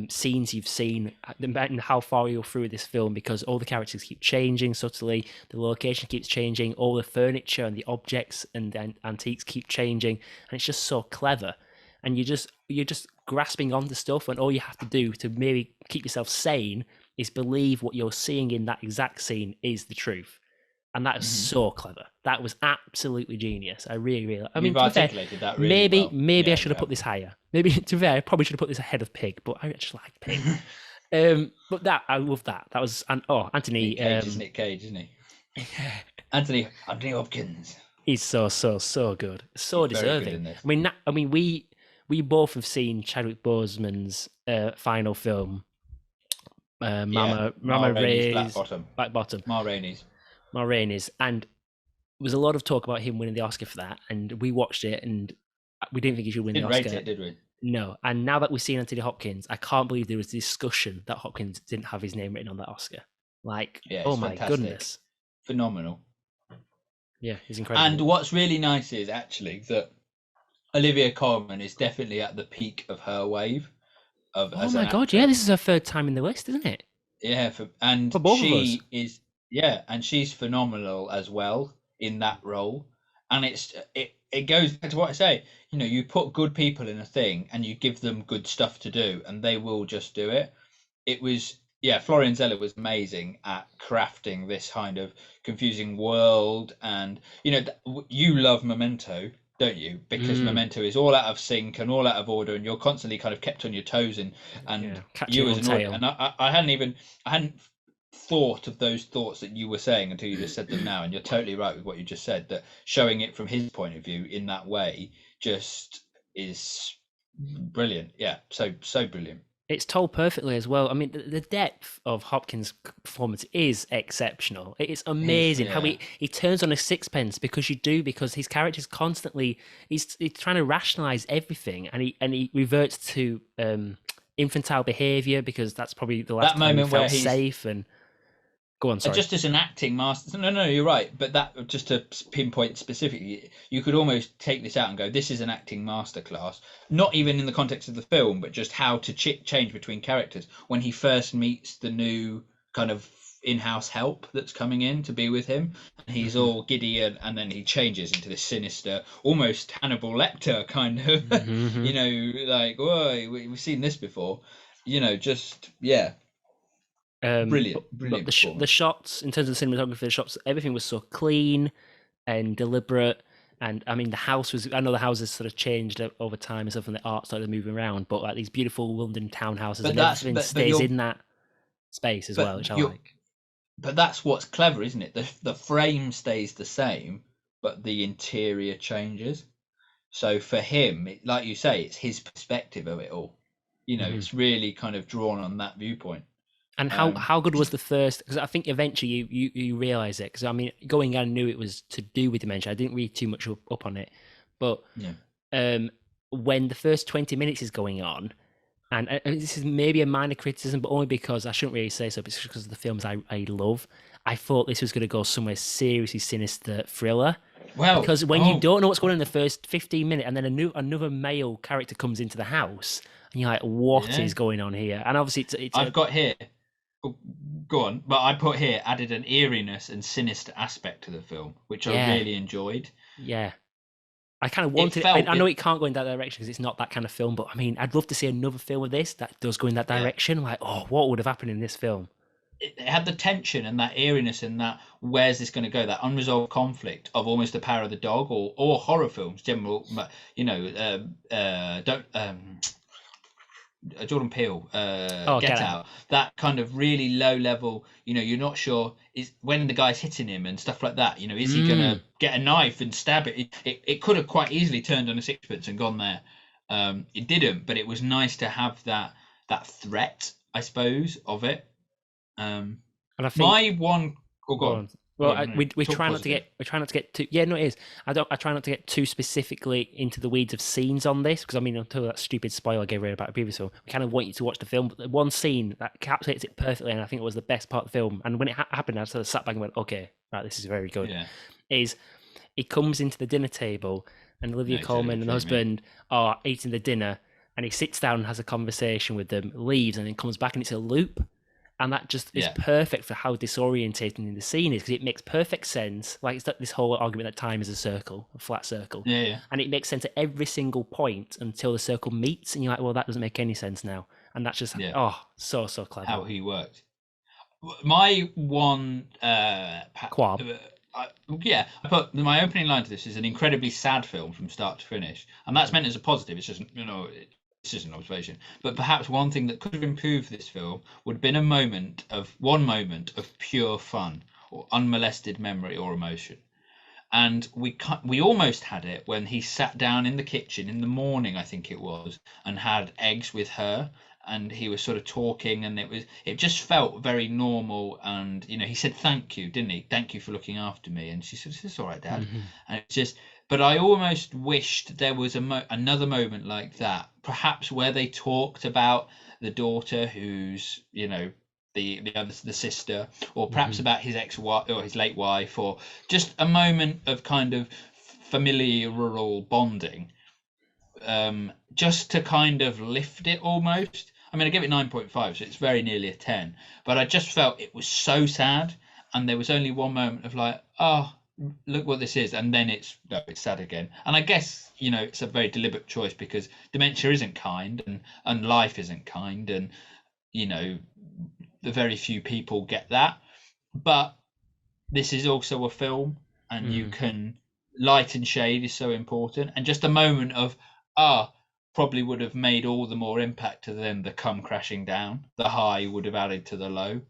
scenes you've seen and how far you're through this film, because all the characters keep changing subtly, the location keeps changing, all the furniture and the objects and the antiques keep changing, and it's just so clever. And you're just grasping onto stuff, and all you have to do to maybe keep yourself sane is believe what you're seeing in that exact scene is the truth. And that is Hmm. so clever. That was absolutely genius. I really, really. I mean, You've to be fair, articulated that really well. maybe I Yeah, should you have put have. this higher. Maybe to be fair, I probably should have put this ahead of Pig, but I actually like Pig. But that I love that. That was Anthony. Nick Cage is Nick Cage, isn't he? Anthony Hopkins. He's so good, so He's very good in deserving. this. I mean, we both have seen Chadwick Boseman's final film, Mama Ma Rainey's Ray's Black Bottom, Ma Rainey's. Ma Rainey's, and there was a lot of talk about him winning the Oscar for that, and we watched it, and we didn't think he should win Didn't the rate Oscar. it, did we? No, and now that we've seen Anthony Hopkins, I can't believe there was discussion that Hopkins didn't have his name written on that Oscar. Like, Yeah, oh it's my fantastic. goodness, Phenomenal. yeah, he's incredible. And what's really nice is actually that Olivia Colman is definitely at the peak of her wave of Oh as my an god, actor. yeah, this is her third time in the list, isn't it? Yeah, and For both of us. she is and she's phenomenal as well in that role. And it goes back to what I say. You know, you put good people in a thing and you give them good stuff to do, and they will just do it. It was Florian Zeller was amazing at crafting this kind of confusing world, and you love Memento, don't you? Because Memento is all out of sync and all out of order, and you're constantly kind of kept on your toes, and catching you your as own an audience, tail. and I hadn't thought of those thoughts that you were saying until you just said them now, and you're totally right with what you just said, that showing it from his point of view in that way just is brilliant. Yeah, so brilliant. It's told perfectly as well. I mean, the depth of Hopkins' performance is exceptional. It is amazing how he turns on a sixpence because his character's constantly he's trying to rationalize everything, and he reverts to infantile behavior because that's probably the last That time he moment where felt he's safe. And go on, sorry. just as an acting master. No, you're right. But that, just to pinpoint specifically, you could almost take this out and go, this is an acting masterclass. Not even in the context of the film, but just how to change between characters. When he first meets the new kind of in-house help that's coming in to be with him, and he's all giddy, and then he changes into this sinister, almost Hannibal Lecter kind of, like, whoa, we've seen this before. Just brilliant, But brilliant the shots, in terms of the cinematography, the shots, everything was so clean and deliberate. And I mean, the house was, I know the houses sort of changed over time and stuff, and the art started moving around, but like these beautiful London townhouses, and everything stays in that space as well, which I like. But that's what's clever, isn't it? The frame stays the same, but the interior changes. So for him, like you say, it's his perspective of it all. It's really kind of drawn on that viewpoint. And how good was the first? Because I think eventually you realize it. Because I mean, going, I knew it was to do with dementia. I didn't read too much up on it, but when the first 20 minutes is going on, and this is maybe a minor criticism, but only because I shouldn't really say so, but it's because of the films I love. I thought this was going to go somewhere seriously sinister, thriller. Well, because when you don't know what's going on in the first 15 minutes, and then another male character comes into the house, and you're like, what Yeah. is going on here? And obviously, it's I've got here. Oh, go on, but I put here added an eeriness and sinister aspect to the film, which I yeah, really enjoyed. yeah. I kind of It wanted. felt I know it, it can't go in that direction because it's not that kind of film. But I mean, I'd love to see another film of this that does go in that yeah. direction. Like, oh, what would have happened in this film? It had the tension and that eeriness and that where's this going to go, that unresolved conflict of almost the power of the dog, or horror films general, you know, don't Jordan Peele, Oh, Get Get Out. Out, that kind of really low level, you know, you're not sure is when the guy's hitting him and stuff like that, you know, is he Mm. gonna get a knife and stab it? It could have quite easily turned on a sixpence and gone there. It didn't, but it was nice to have that threat, I suppose, of it. Um, And I think my one, oh, go on. go Well, on, no, we talk try not to positive. get too. Yeah, no, it is. I try not to get too specifically into the weeds of scenes on this because I mean, until that stupid spoiler I gave away about the previous film, we kind of want you to watch the film. But the one scene that encapsulates it perfectly, and I think it was the best part of the film. And when it happened, I sort of sat back and went, "Okay, right, this is very good." Yeah, Is he comes into the dinner table and Olivia no, totally Colman what and you the mean. husband are eating the dinner, and he sits down and has a conversation with them, leaves, and then comes back, and it's a loop. And that just is Yeah, perfect for how disorientating the scene is because it makes perfect sense. Like it's this whole argument that time is a circle, a flat circle, yeah, yeah, and it makes sense at every single point until the circle meets, and you're like, well, that doesn't make any sense now. And that's just yeah. so clever. How he worked. My one, Quab. I, yeah, I put my opening line to this is an incredibly sad film from start to finish, and that's meant as a positive. It's just, you know, it's just an observation. But perhaps one thing that could have improved this film would have been one moment of pure fun or unmolested memory or emotion. And we almost had it when he sat down in the kitchen in the morning, I think it was, and had eggs with her, and he was sort of talking, and it just felt very normal. And you know, he said thank you, didn't he? Thank you for looking after me. And she said, "It's all right, Dad." Mm-hmm. And it's just, but I almost wished there was another moment like that, perhaps where they talked about the daughter who's, you know, the sister, or perhaps Mm-hmm. about his ex-wife or his late wife, or just a moment of kind of familial bonding, just to kind of lift it almost. I mean, I give it 9.5, so it's very nearly a 10, but I just felt it was so sad, and there was only one moment of like, oh, look what this is, and then it's no, it's sad again. And I guess, you know, it's a very deliberate choice because dementia isn't kind, and life isn't kind, and you know, the very few people get that. But this is also a film, and you Mm-hmm. can light and shade is so important, and just a moment of ah probably would have made all the more impact to then the come crashing down. The high would have added to the low.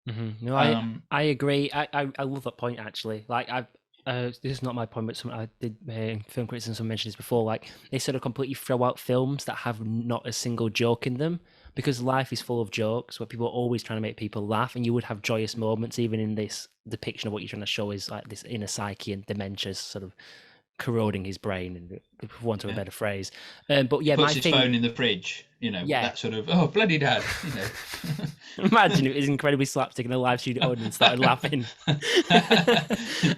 Mm-hmm. No, Um, I agree. I love that point actually. Like I. This is not my point, but I did in film criticism. Some mentioned this before. Like they sort of completely throw out films that have not a single joke in them because life is full of jokes where people are always trying to make people laugh, and you would have joyous moments even in this depiction of what you're trying to show is like this inner psyche and dementia's sort of corroding his brain, and for want of a yeah. better phrase. But He yeah, puts my his thing, phone in the fridge, you know, yeah. that sort of oh bloody dad, you know. Imagine if it was incredibly slapstick and a live studio audience started laughing.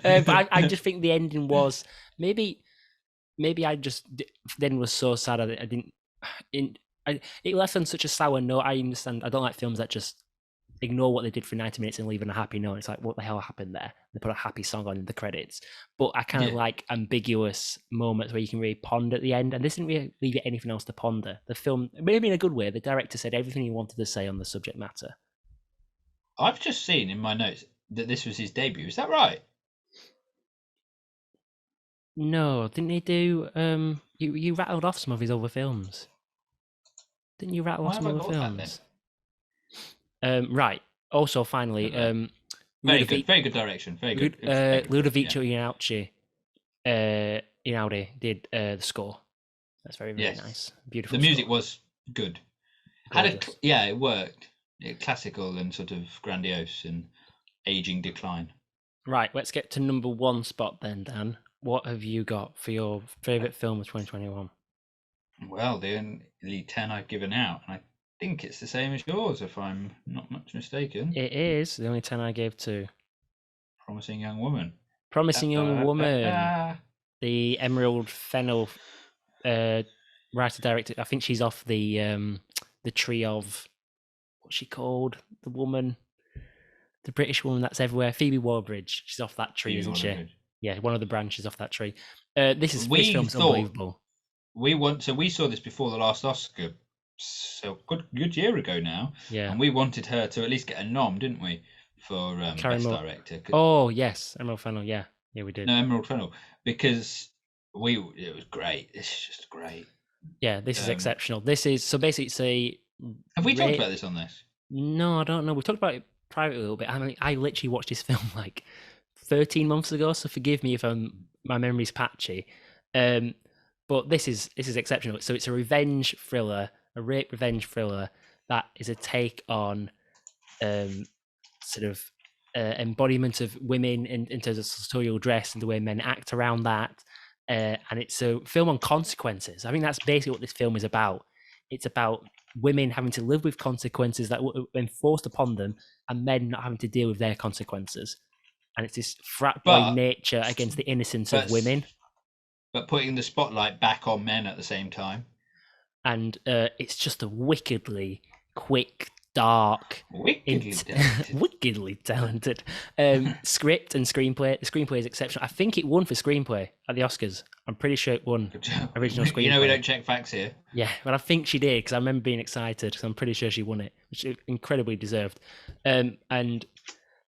But I just think the ending was maybe I just then was so sad I didn't. It left on such a sour note. I understand. I don't like films that just ignore what they did for 90 minutes and leave on a happy note. It's like, what the hell happened there? They put a happy song on in the credits. But I kind of Yeah, like ambiguous moments where you can really ponder at the end. And this didn't really leave you anything else to ponder. The film, maybe in a good way, the director said everything he wanted to say on the subject matter. I've just seen in my notes that this was his debut. Is that right? No, didn't he do? You rattled off some of his other films. Didn't you rattle Why off have some I other got that then? films? Right. Also, finally, Never mind. Very good direction. Very good. It was very good film. Yeah. Ludovico Einaudi did the score. That's very Yes. nice. The Beautiful music score. was good. Gorgeous. Yeah, it worked. Classical and sort of grandiose and aging decline. Right, let's get to number one spot then, Dan. What have you got for your favourite film of 2021? Well, the only 10 I've given out, and I think it's the same as yours, if I'm not much mistaken. It is the only 10 I gave to Promising Young Woman. Promising Young Woman, Da-da-da-da. the Emerald Fennel writer director. I think she's off the tree of what's she called? The woman, the British woman that's everywhere. Phoebe Waller-Bridge. She's off that tree, Phoebe isn't she? Waller-Bridge. Yeah, one of the branches off that tree. This We film's thought unbelievable. we saw this before the last Oscar, so good year ago now, Yeah, and we wanted her to at least get a nom, didn't we, for Carrie best Mo. director? Oh yes, Emerald Fennell. Yeah, yeah, we did. No, Emerald Fennell, because we it was great. It's just great. Yeah, this is Um, exceptional. This is so basically it's a have we talked ra- about this on this? No, I don't know. We talked about it privately a little bit. I mean, I literally watched this film like 13 months ago, so forgive me if my memory's patchy. Um, but this is exceptional. So it's a revenge thriller, a rape revenge thriller that is a take on sort of embodiment of women in terms of sartorial dress and the way men act around that. And it's a film on consequences. I think that's basically what this film is about. It's about women having to live with consequences that were enforced upon them and men not having to deal with their consequences. And it's this frat boy But nature against the innocence of but women. but putting the spotlight back on men at the same time. And it's just a wickedly quick, dark, Wickedly talented. wickedly talented script and screenplay. The screenplay is exceptional. I think it won for screenplay at the Oscars. I'm pretty sure it won original screenplay. You know we don't check facts here. Yeah, but I think she did because I remember being excited because I'm pretty sure she won it, which is incredibly deserved. And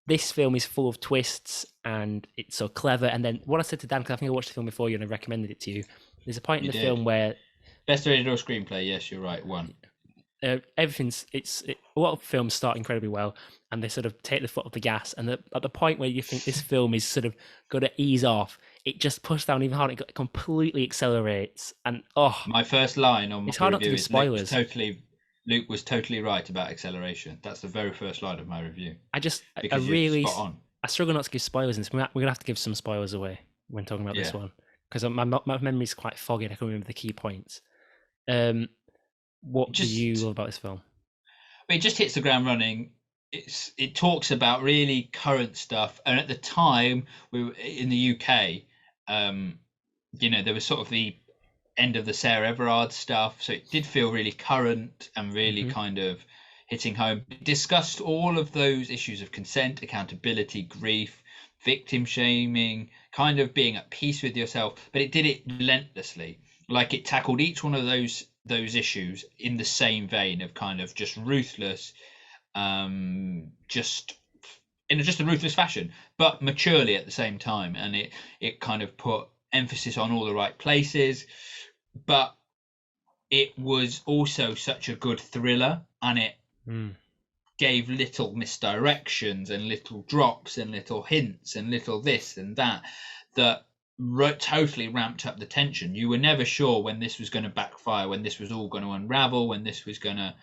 this film is full of twists and it's so clever. And then what I said to Dan, because I think I watched the film before you and I recommended it to you, there's a point in You the did. film where Best original screenplay. Yes, you're right. One. everything's a lot of films start incredibly well and they sort of take the foot off the gas and at the point where you think this film is sort of going to ease off, it just pushes down even harder. It completely accelerates and My first line on my it's hard not to review give is spoilers. Luke was totally right about acceleration. That's the very first line of my review. I Because you're really spot on. I struggle not to give spoilers in this. We're gonna have to give some spoilers away when talking about this Yeah. one because my memory's quite foggy and I can remember the key points. What do you love about this film? It just hits the ground running. It talks about really current stuff, and at the time we were in the UK. There was sort of the end of the Sarah Everard stuff, so it did feel really current and really kind of hitting home. It discussed all of those issues of consent, accountability, grief, victim shaming, kind of being at peace with yourself, but it did it relentlessly. Like it tackled each one of those issues in the same vein of kind of just ruthless, just in just a ruthless fashion, but maturely at the same time. And it kind of put emphasis on all the right places, but it was also such a good thriller, and it gave little misdirections and little drops and little hints and little this and that totally ramped up the tension. You were never sure when this was going to backfire, when this was all going to unravel, when this was going to.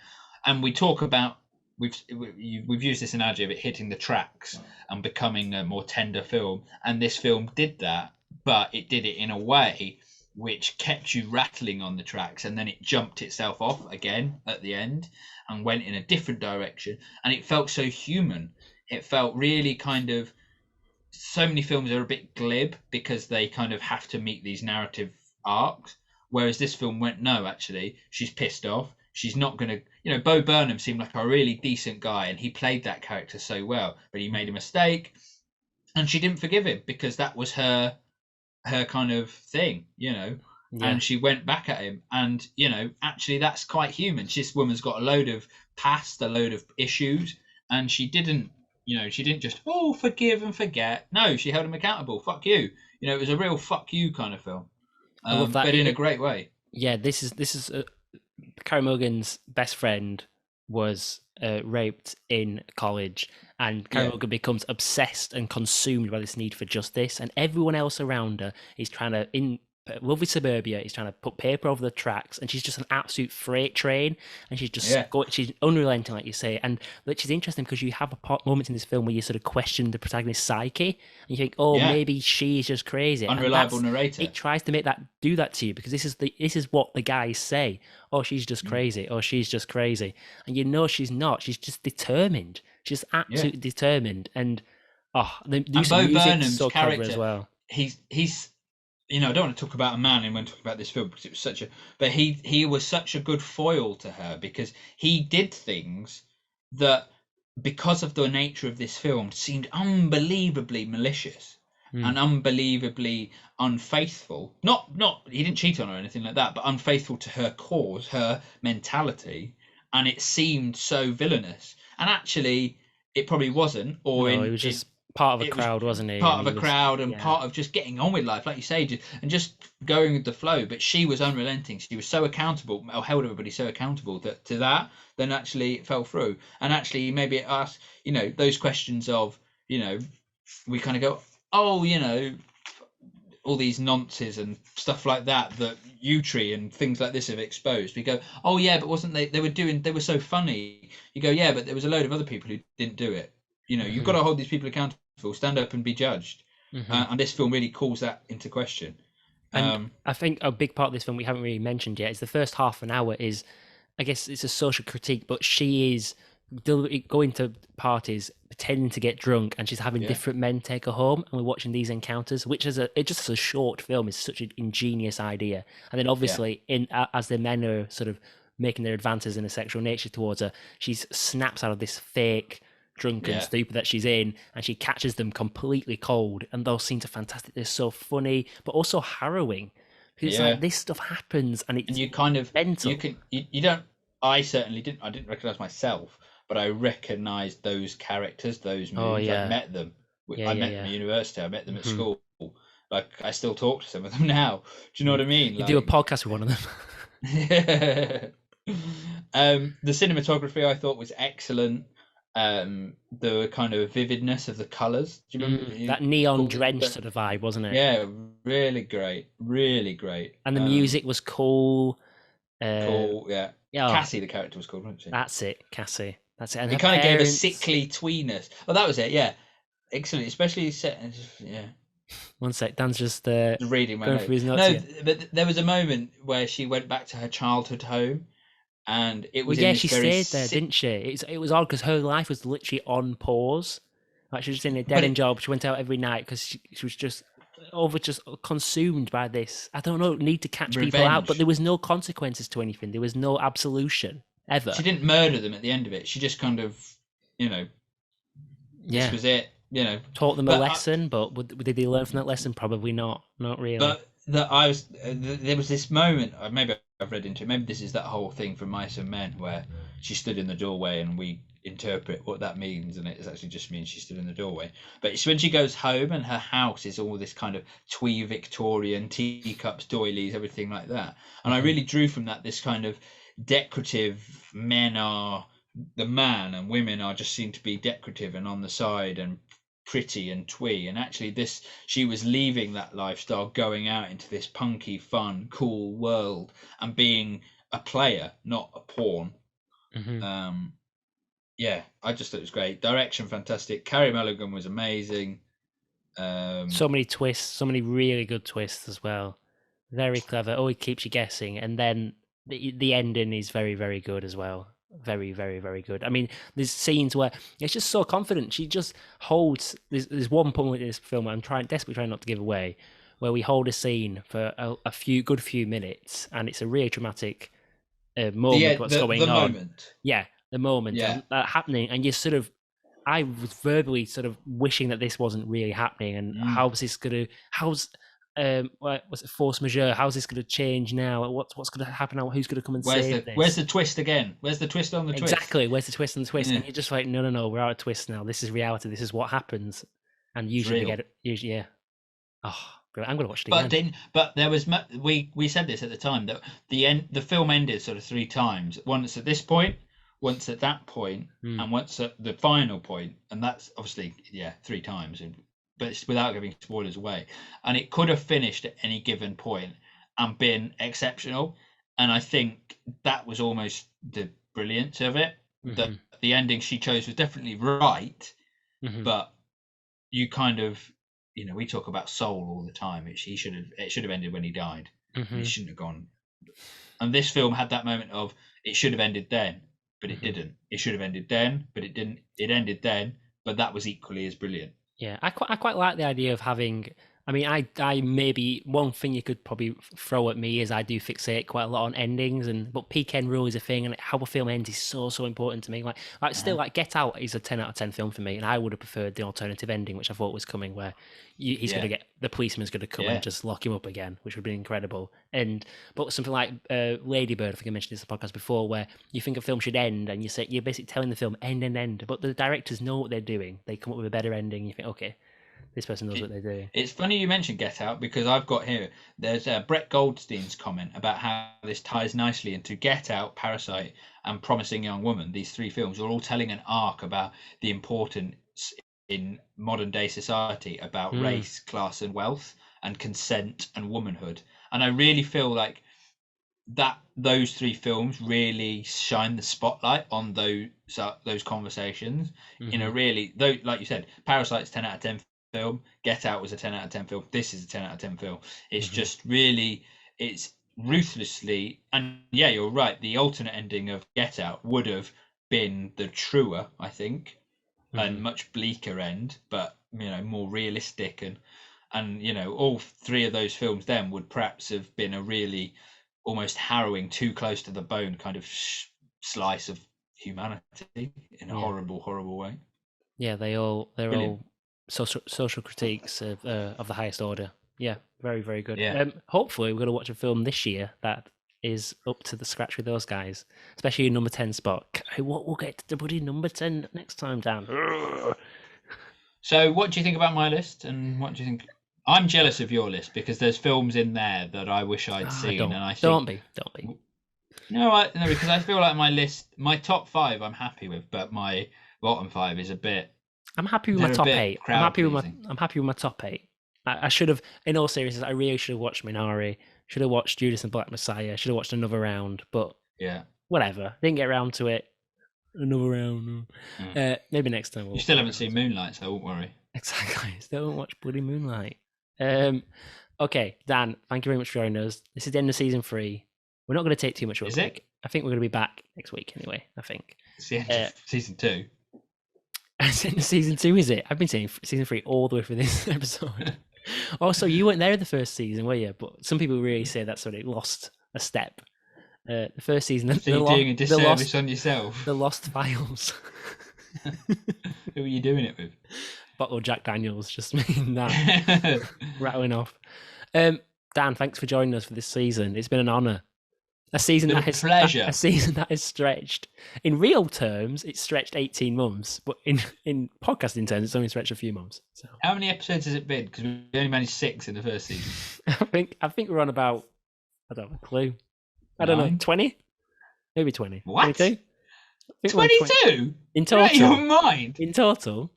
And we talk about we've used this analogy of it hitting the tracks and becoming a more tender film, and this film did that, but it did it in a way which kept you rattling on the tracks, and then it jumped itself off again at the end and went in a different direction, and it felt so human. It felt really kind of. So many films are a bit glib because they kind of have to meet these narrative arcs, whereas this film went, no, actually she's pissed off, she's not going to. Bo Burnham seemed like a really decent guy and he played that character so well, but he made a mistake and she didn't forgive him because that was her kind of thing. And she went back at him, and actually that's quite human. This woman's got a load of past, a load of issues, and she didn't just forgive and forget. No, she held him accountable. Fuck you. It was a real fuck you kind of film. I love that, but in a great way. Yeah, this is Carey Mulligan's best friend was raped in college, and Carey Mulligan becomes obsessed and consumed by this need for justice, and everyone else around her is trying to in lovely suburbia is trying to put paper over the tracks, and she's just an absolute freight train, and she's just she's unrelenting, like you say. And which is interesting because you have moments in this film where you sort of question the protagonist's psyche and you think, maybe she's just crazy. Unreliable narrator. It tries to do that to you because this is what the guys say. Oh, she's just crazy. Oh, she's just crazy. And she's not. She's just determined. She's absolutely determined. And the use of music is so clever as well. He's I don't want to talk about a man and when talking about this film because it was but he was such a good foil to her because he did things that, because of the nature of this film, seemed unbelievably malicious and Mm. unbelievably unfaithful. Not he didn't cheat on her or anything like that, but unfaithful to her cause, her mentality, and it seemed so villainous. And actually, it probably wasn't, or No, he in was in just part of a it was crowd, wasn't he? part And of he a was, crowd and yeah. part of just getting on with life, like you say, and just going with the flow. But she was unrelenting. She was so accountable, or held everybody so accountable that to that, then actually it fell through. And actually, maybe it asked, those questions of, we kind of go, oh, all these nonces and stuff like that Utri and things like this have exposed. We go, oh yeah, but wasn't they were so funny. You go, yeah, but there was a load of other people who didn't do it. You've got Hmm. to hold these people accountable, stand up and be judged. Hmm. And this film really calls that into question. And um I think a big part of this film we haven't really mentioned yet is the first half an hour is, I guess it's a social critique, but she is going to parties, pretending to get drunk, and she's having yeah, different men take her home, and we're watching these encounters, which is it just as a short film is such an ingenious idea. And then yeah, obviously, as the men are sort of making their advances in a sexual nature towards her, she snaps out of this fake drunken yeah, stupor that she's in, and she catches them completely cold. And those scenes are fantastic. They're so funny, but also harrowing. Because it's like yeah. this stuff happens, and And it's you kind of, you mental. can you don't, I certainly didn't recognize myself, but I recognized those characters, those Oh moods. I'd yeah, met them. yeah, I yeah, met them yeah. at university, I met them at Hmm. school. Like, I still talk to some of them now. Do you know what I mean? You do a Like, podcast with one of them. yeah. The cinematography I thought was excellent. The kind of vividness of the colors. Do you remember you That neon called it? drenched sort of vibe, wasn't it? Yeah, really great, really great. And the music was cool. Cool. Yeah, Yeah, oh, Cassie, the character, was called, wasn't she? that's it, Cassie. That's it. And It her kind of gave a parents. sickly tweeness. Oh, that was it. Yeah, excellent. Especially set. Yeah, One sec, Dan's just just reading my going through notes. his notes No, here. but there was a moment where she went back to her childhood home, and it Well, was in yeah, this she very stayed there, sick. didn't she? It was odd because her life was literally on pause. Like she was just in a dead But end it job. She went out every night because she was just consumed by this. I don't know, need to catch people out, but there revenge. was no consequences to anything. There was no absolution She ever. didn't murder them at the end of it. She just kind of, you know, this Yeah, was it. taught them a But lesson, but did they learn from that lesson? Probably not. Not really. that I was there was this moment. Maybe I've read into it. Maybe this is that whole thing from Mice and Men where she stood in the doorway and we interpret what that means, and it actually just means she stood in the doorway. But it's when she goes home and her house is all this kind of twee Victorian teacups, doilies, everything like that. And I Hmm. really drew from that this kind of decorative men are the man and women are just seem to be decorative and on the side and pretty and twee. And actually this she was leaving that lifestyle, going out into this punky fun cool world and being a player, not a pawn. Hmm. um yeah, I just thought it was great. Direction fantastic. Carrie Mulligan was amazing. um So many twists, so many really good twists as well. Very clever. Oh, it keeps you guessing, and then the ending is very, very good as well. Very, very, very good. I mean, there's scenes where it's just so confident. She just holds. There's one point in this film I'm desperately trying not to give away, where we hold a scene for a few minutes, and it's a really dramatic moment. What's the going on? moment. Yeah, the moment Yeah. and that happening, and you sort of. I was verbally sort of wishing that this wasn't really happening, and Mm. how's what was it, force majeure? How's this going to change now? What's going to happen now? Who's going to come and save Where's this? the twist again? Where's the twist on the twist? Exactly. Where's the twist and the twist? Yeah, And you're just like, no, we're out of twist now. This is reality. This is what happens. And it's usually they real. get it. Usually, yeah. Oh, I'm going to watch it But again. then, but there was we said this at the time that the film ended sort of three times. Once at this point, once at that point, Mm, and once at the final point, and that's obviously three times. But it's without giving spoilers away. And it could have finished at any given point and been exceptional. And I think that was almost the brilliance of it. That hmm. the ending she chose was definitely right, Hmm. but you kind of we talk about soul all the time. It should have ended when he died, and it Hmm. shouldn't have gone. And this film had that moment of it should have ended then, but it Hmm. didn't. It should have ended then, but it didn't. It ended then, but that was equally as brilliant. Yeah, I quite like the idea of having I mean, I maybe one thing you could probably throw at me is I do fixate quite a lot on endings, but peak end rule is a thing, and how a film ends is so important to me. Like still, Uh-huh. like Get Out is a 10 out of 10 film for me, and I would have preferred the alternative ending, which I thought was coming, where he's Yeah. gonna get the policeman's gonna come Yeah. and just lock him up again, which would be incredible. But something like Lady Bird, I think I mentioned this in the podcast before, where you think a film should end, and you're basically telling the film end, but the directors know what they're doing. They come up with a better ending. You think, okay, this person knows what they're doing. It's funny you mentioned Get Out because I've got here, there's Brett Goldstein's comment about how this ties nicely into Get Out, Parasite, and Promising Young Woman. These three films are all telling an arc about the importance in modern day society about race, class, and wealth, and consent and womanhood. And I really feel like that those three films really shine the spotlight on those conversations in a really, though, like you said, Parasite's 10 out of 10 film, Get Out was a 10 out of 10 film, this is a 10 out of 10 film. It's just really, it's ruthlessly, and yeah, you're right, the alternate ending of Get Out would have been the truer, I think, and much bleaker end, but more realistic, and all three of those films then would perhaps have been a really almost harrowing, too close to the bone kind of slice of humanity in a horrible way. Yeah, they're Brilliant. all social critiques of the highest order. Yeah, very, very good. Yeah. Hopefully, we're going to watch a film this year that is up to the scratch with those guys, especially number 10 spot. We'll get to the bloody number 10 next time, Dan. So, what do you think about my list, and what do you think? I'm jealous of your list because there's films in there that I wish I'd seen, and I think don't be. No, because I feel like my list, my top five, I'm happy with, but my bottom five is a bit. I'm happy with my They're a top bit 8. crowd-pleasing. I'm happy with my top 8. I should have, in all seriousness, I really should have watched Minari. Should have watched Judas and Black Messiah. Should have watched Another Round, but Yeah. whatever. Didn't get around to it. Another Round. Maybe next time. You still haven't seen Moonlight, so I won't worry. Exactly. Still don't watch bloody Moonlight. Okay, Dan, thank you very much for joining us. This is the end of season 3. We're not going to take too much of a break. I think we're going to be back next week anyway, I think. It's the end of season 2. It's the end of season 2, is it? I've been saying season 3 all the way through this episode. Also, you weren't there in the first season, were you? But some people really say that sort of lost a step. The first season... So you're doing a disservice on yourself. The Lost Files. Who are you doing it with? Bottle of Jack Daniels, just mean that. Rattling off. Dan, thanks for joining us for this season. It's been an honour. A season that has stretched. In real terms, it's stretched 18 months, but in podcasting terms, it's only stretched a few months. So how many episodes has it been? Because we only managed 6 in the first season. I think we're on about, I don't have a clue. I don't know, 20? Maybe 20. What? 22? 22? In total. Out of your mind? In total.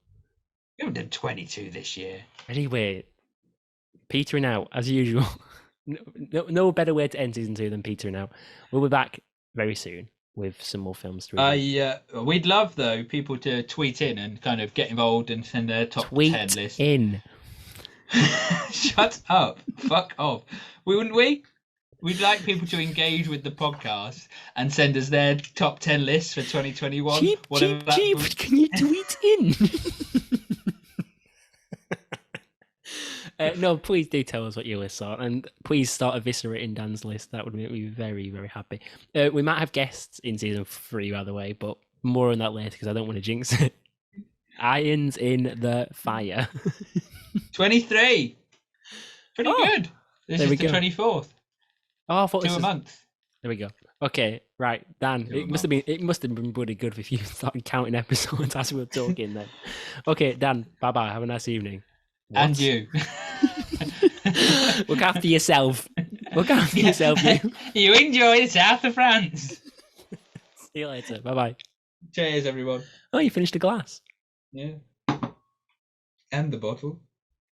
We haven't done 22 this year. Anyway, petering out as usual. No better way to end season 2 than petering out. We'll be back very soon with some more films to review. We'd love though people to tweet in and kind of get involved and send their top 10 list. In. Shut up! Fuck off! Wouldn't we? We'd like people to engage with the podcast and send us their top 10 lists for 2021. Cheap. Can you tweet in? No, please do tell us what your lists are, and please start eviscerating Dan's list. That would make me very, very happy. We might have guests in season 3, by the way, but more on that later because I don't want to jinx it. Irons in the fire. 23. Pretty good. This is the 24th. Oh, I thought 2 a month. There we go. Okay, right, Dan. It must have been pretty good if you started counting episodes as we were talking. Then, okay, Dan. Bye. Have a nice evening. What? And you. Look after yourself. You. You enjoy the south of France. See you later. Bye. Cheers, everyone. Oh, you finished the glass. Yeah. And the bottle.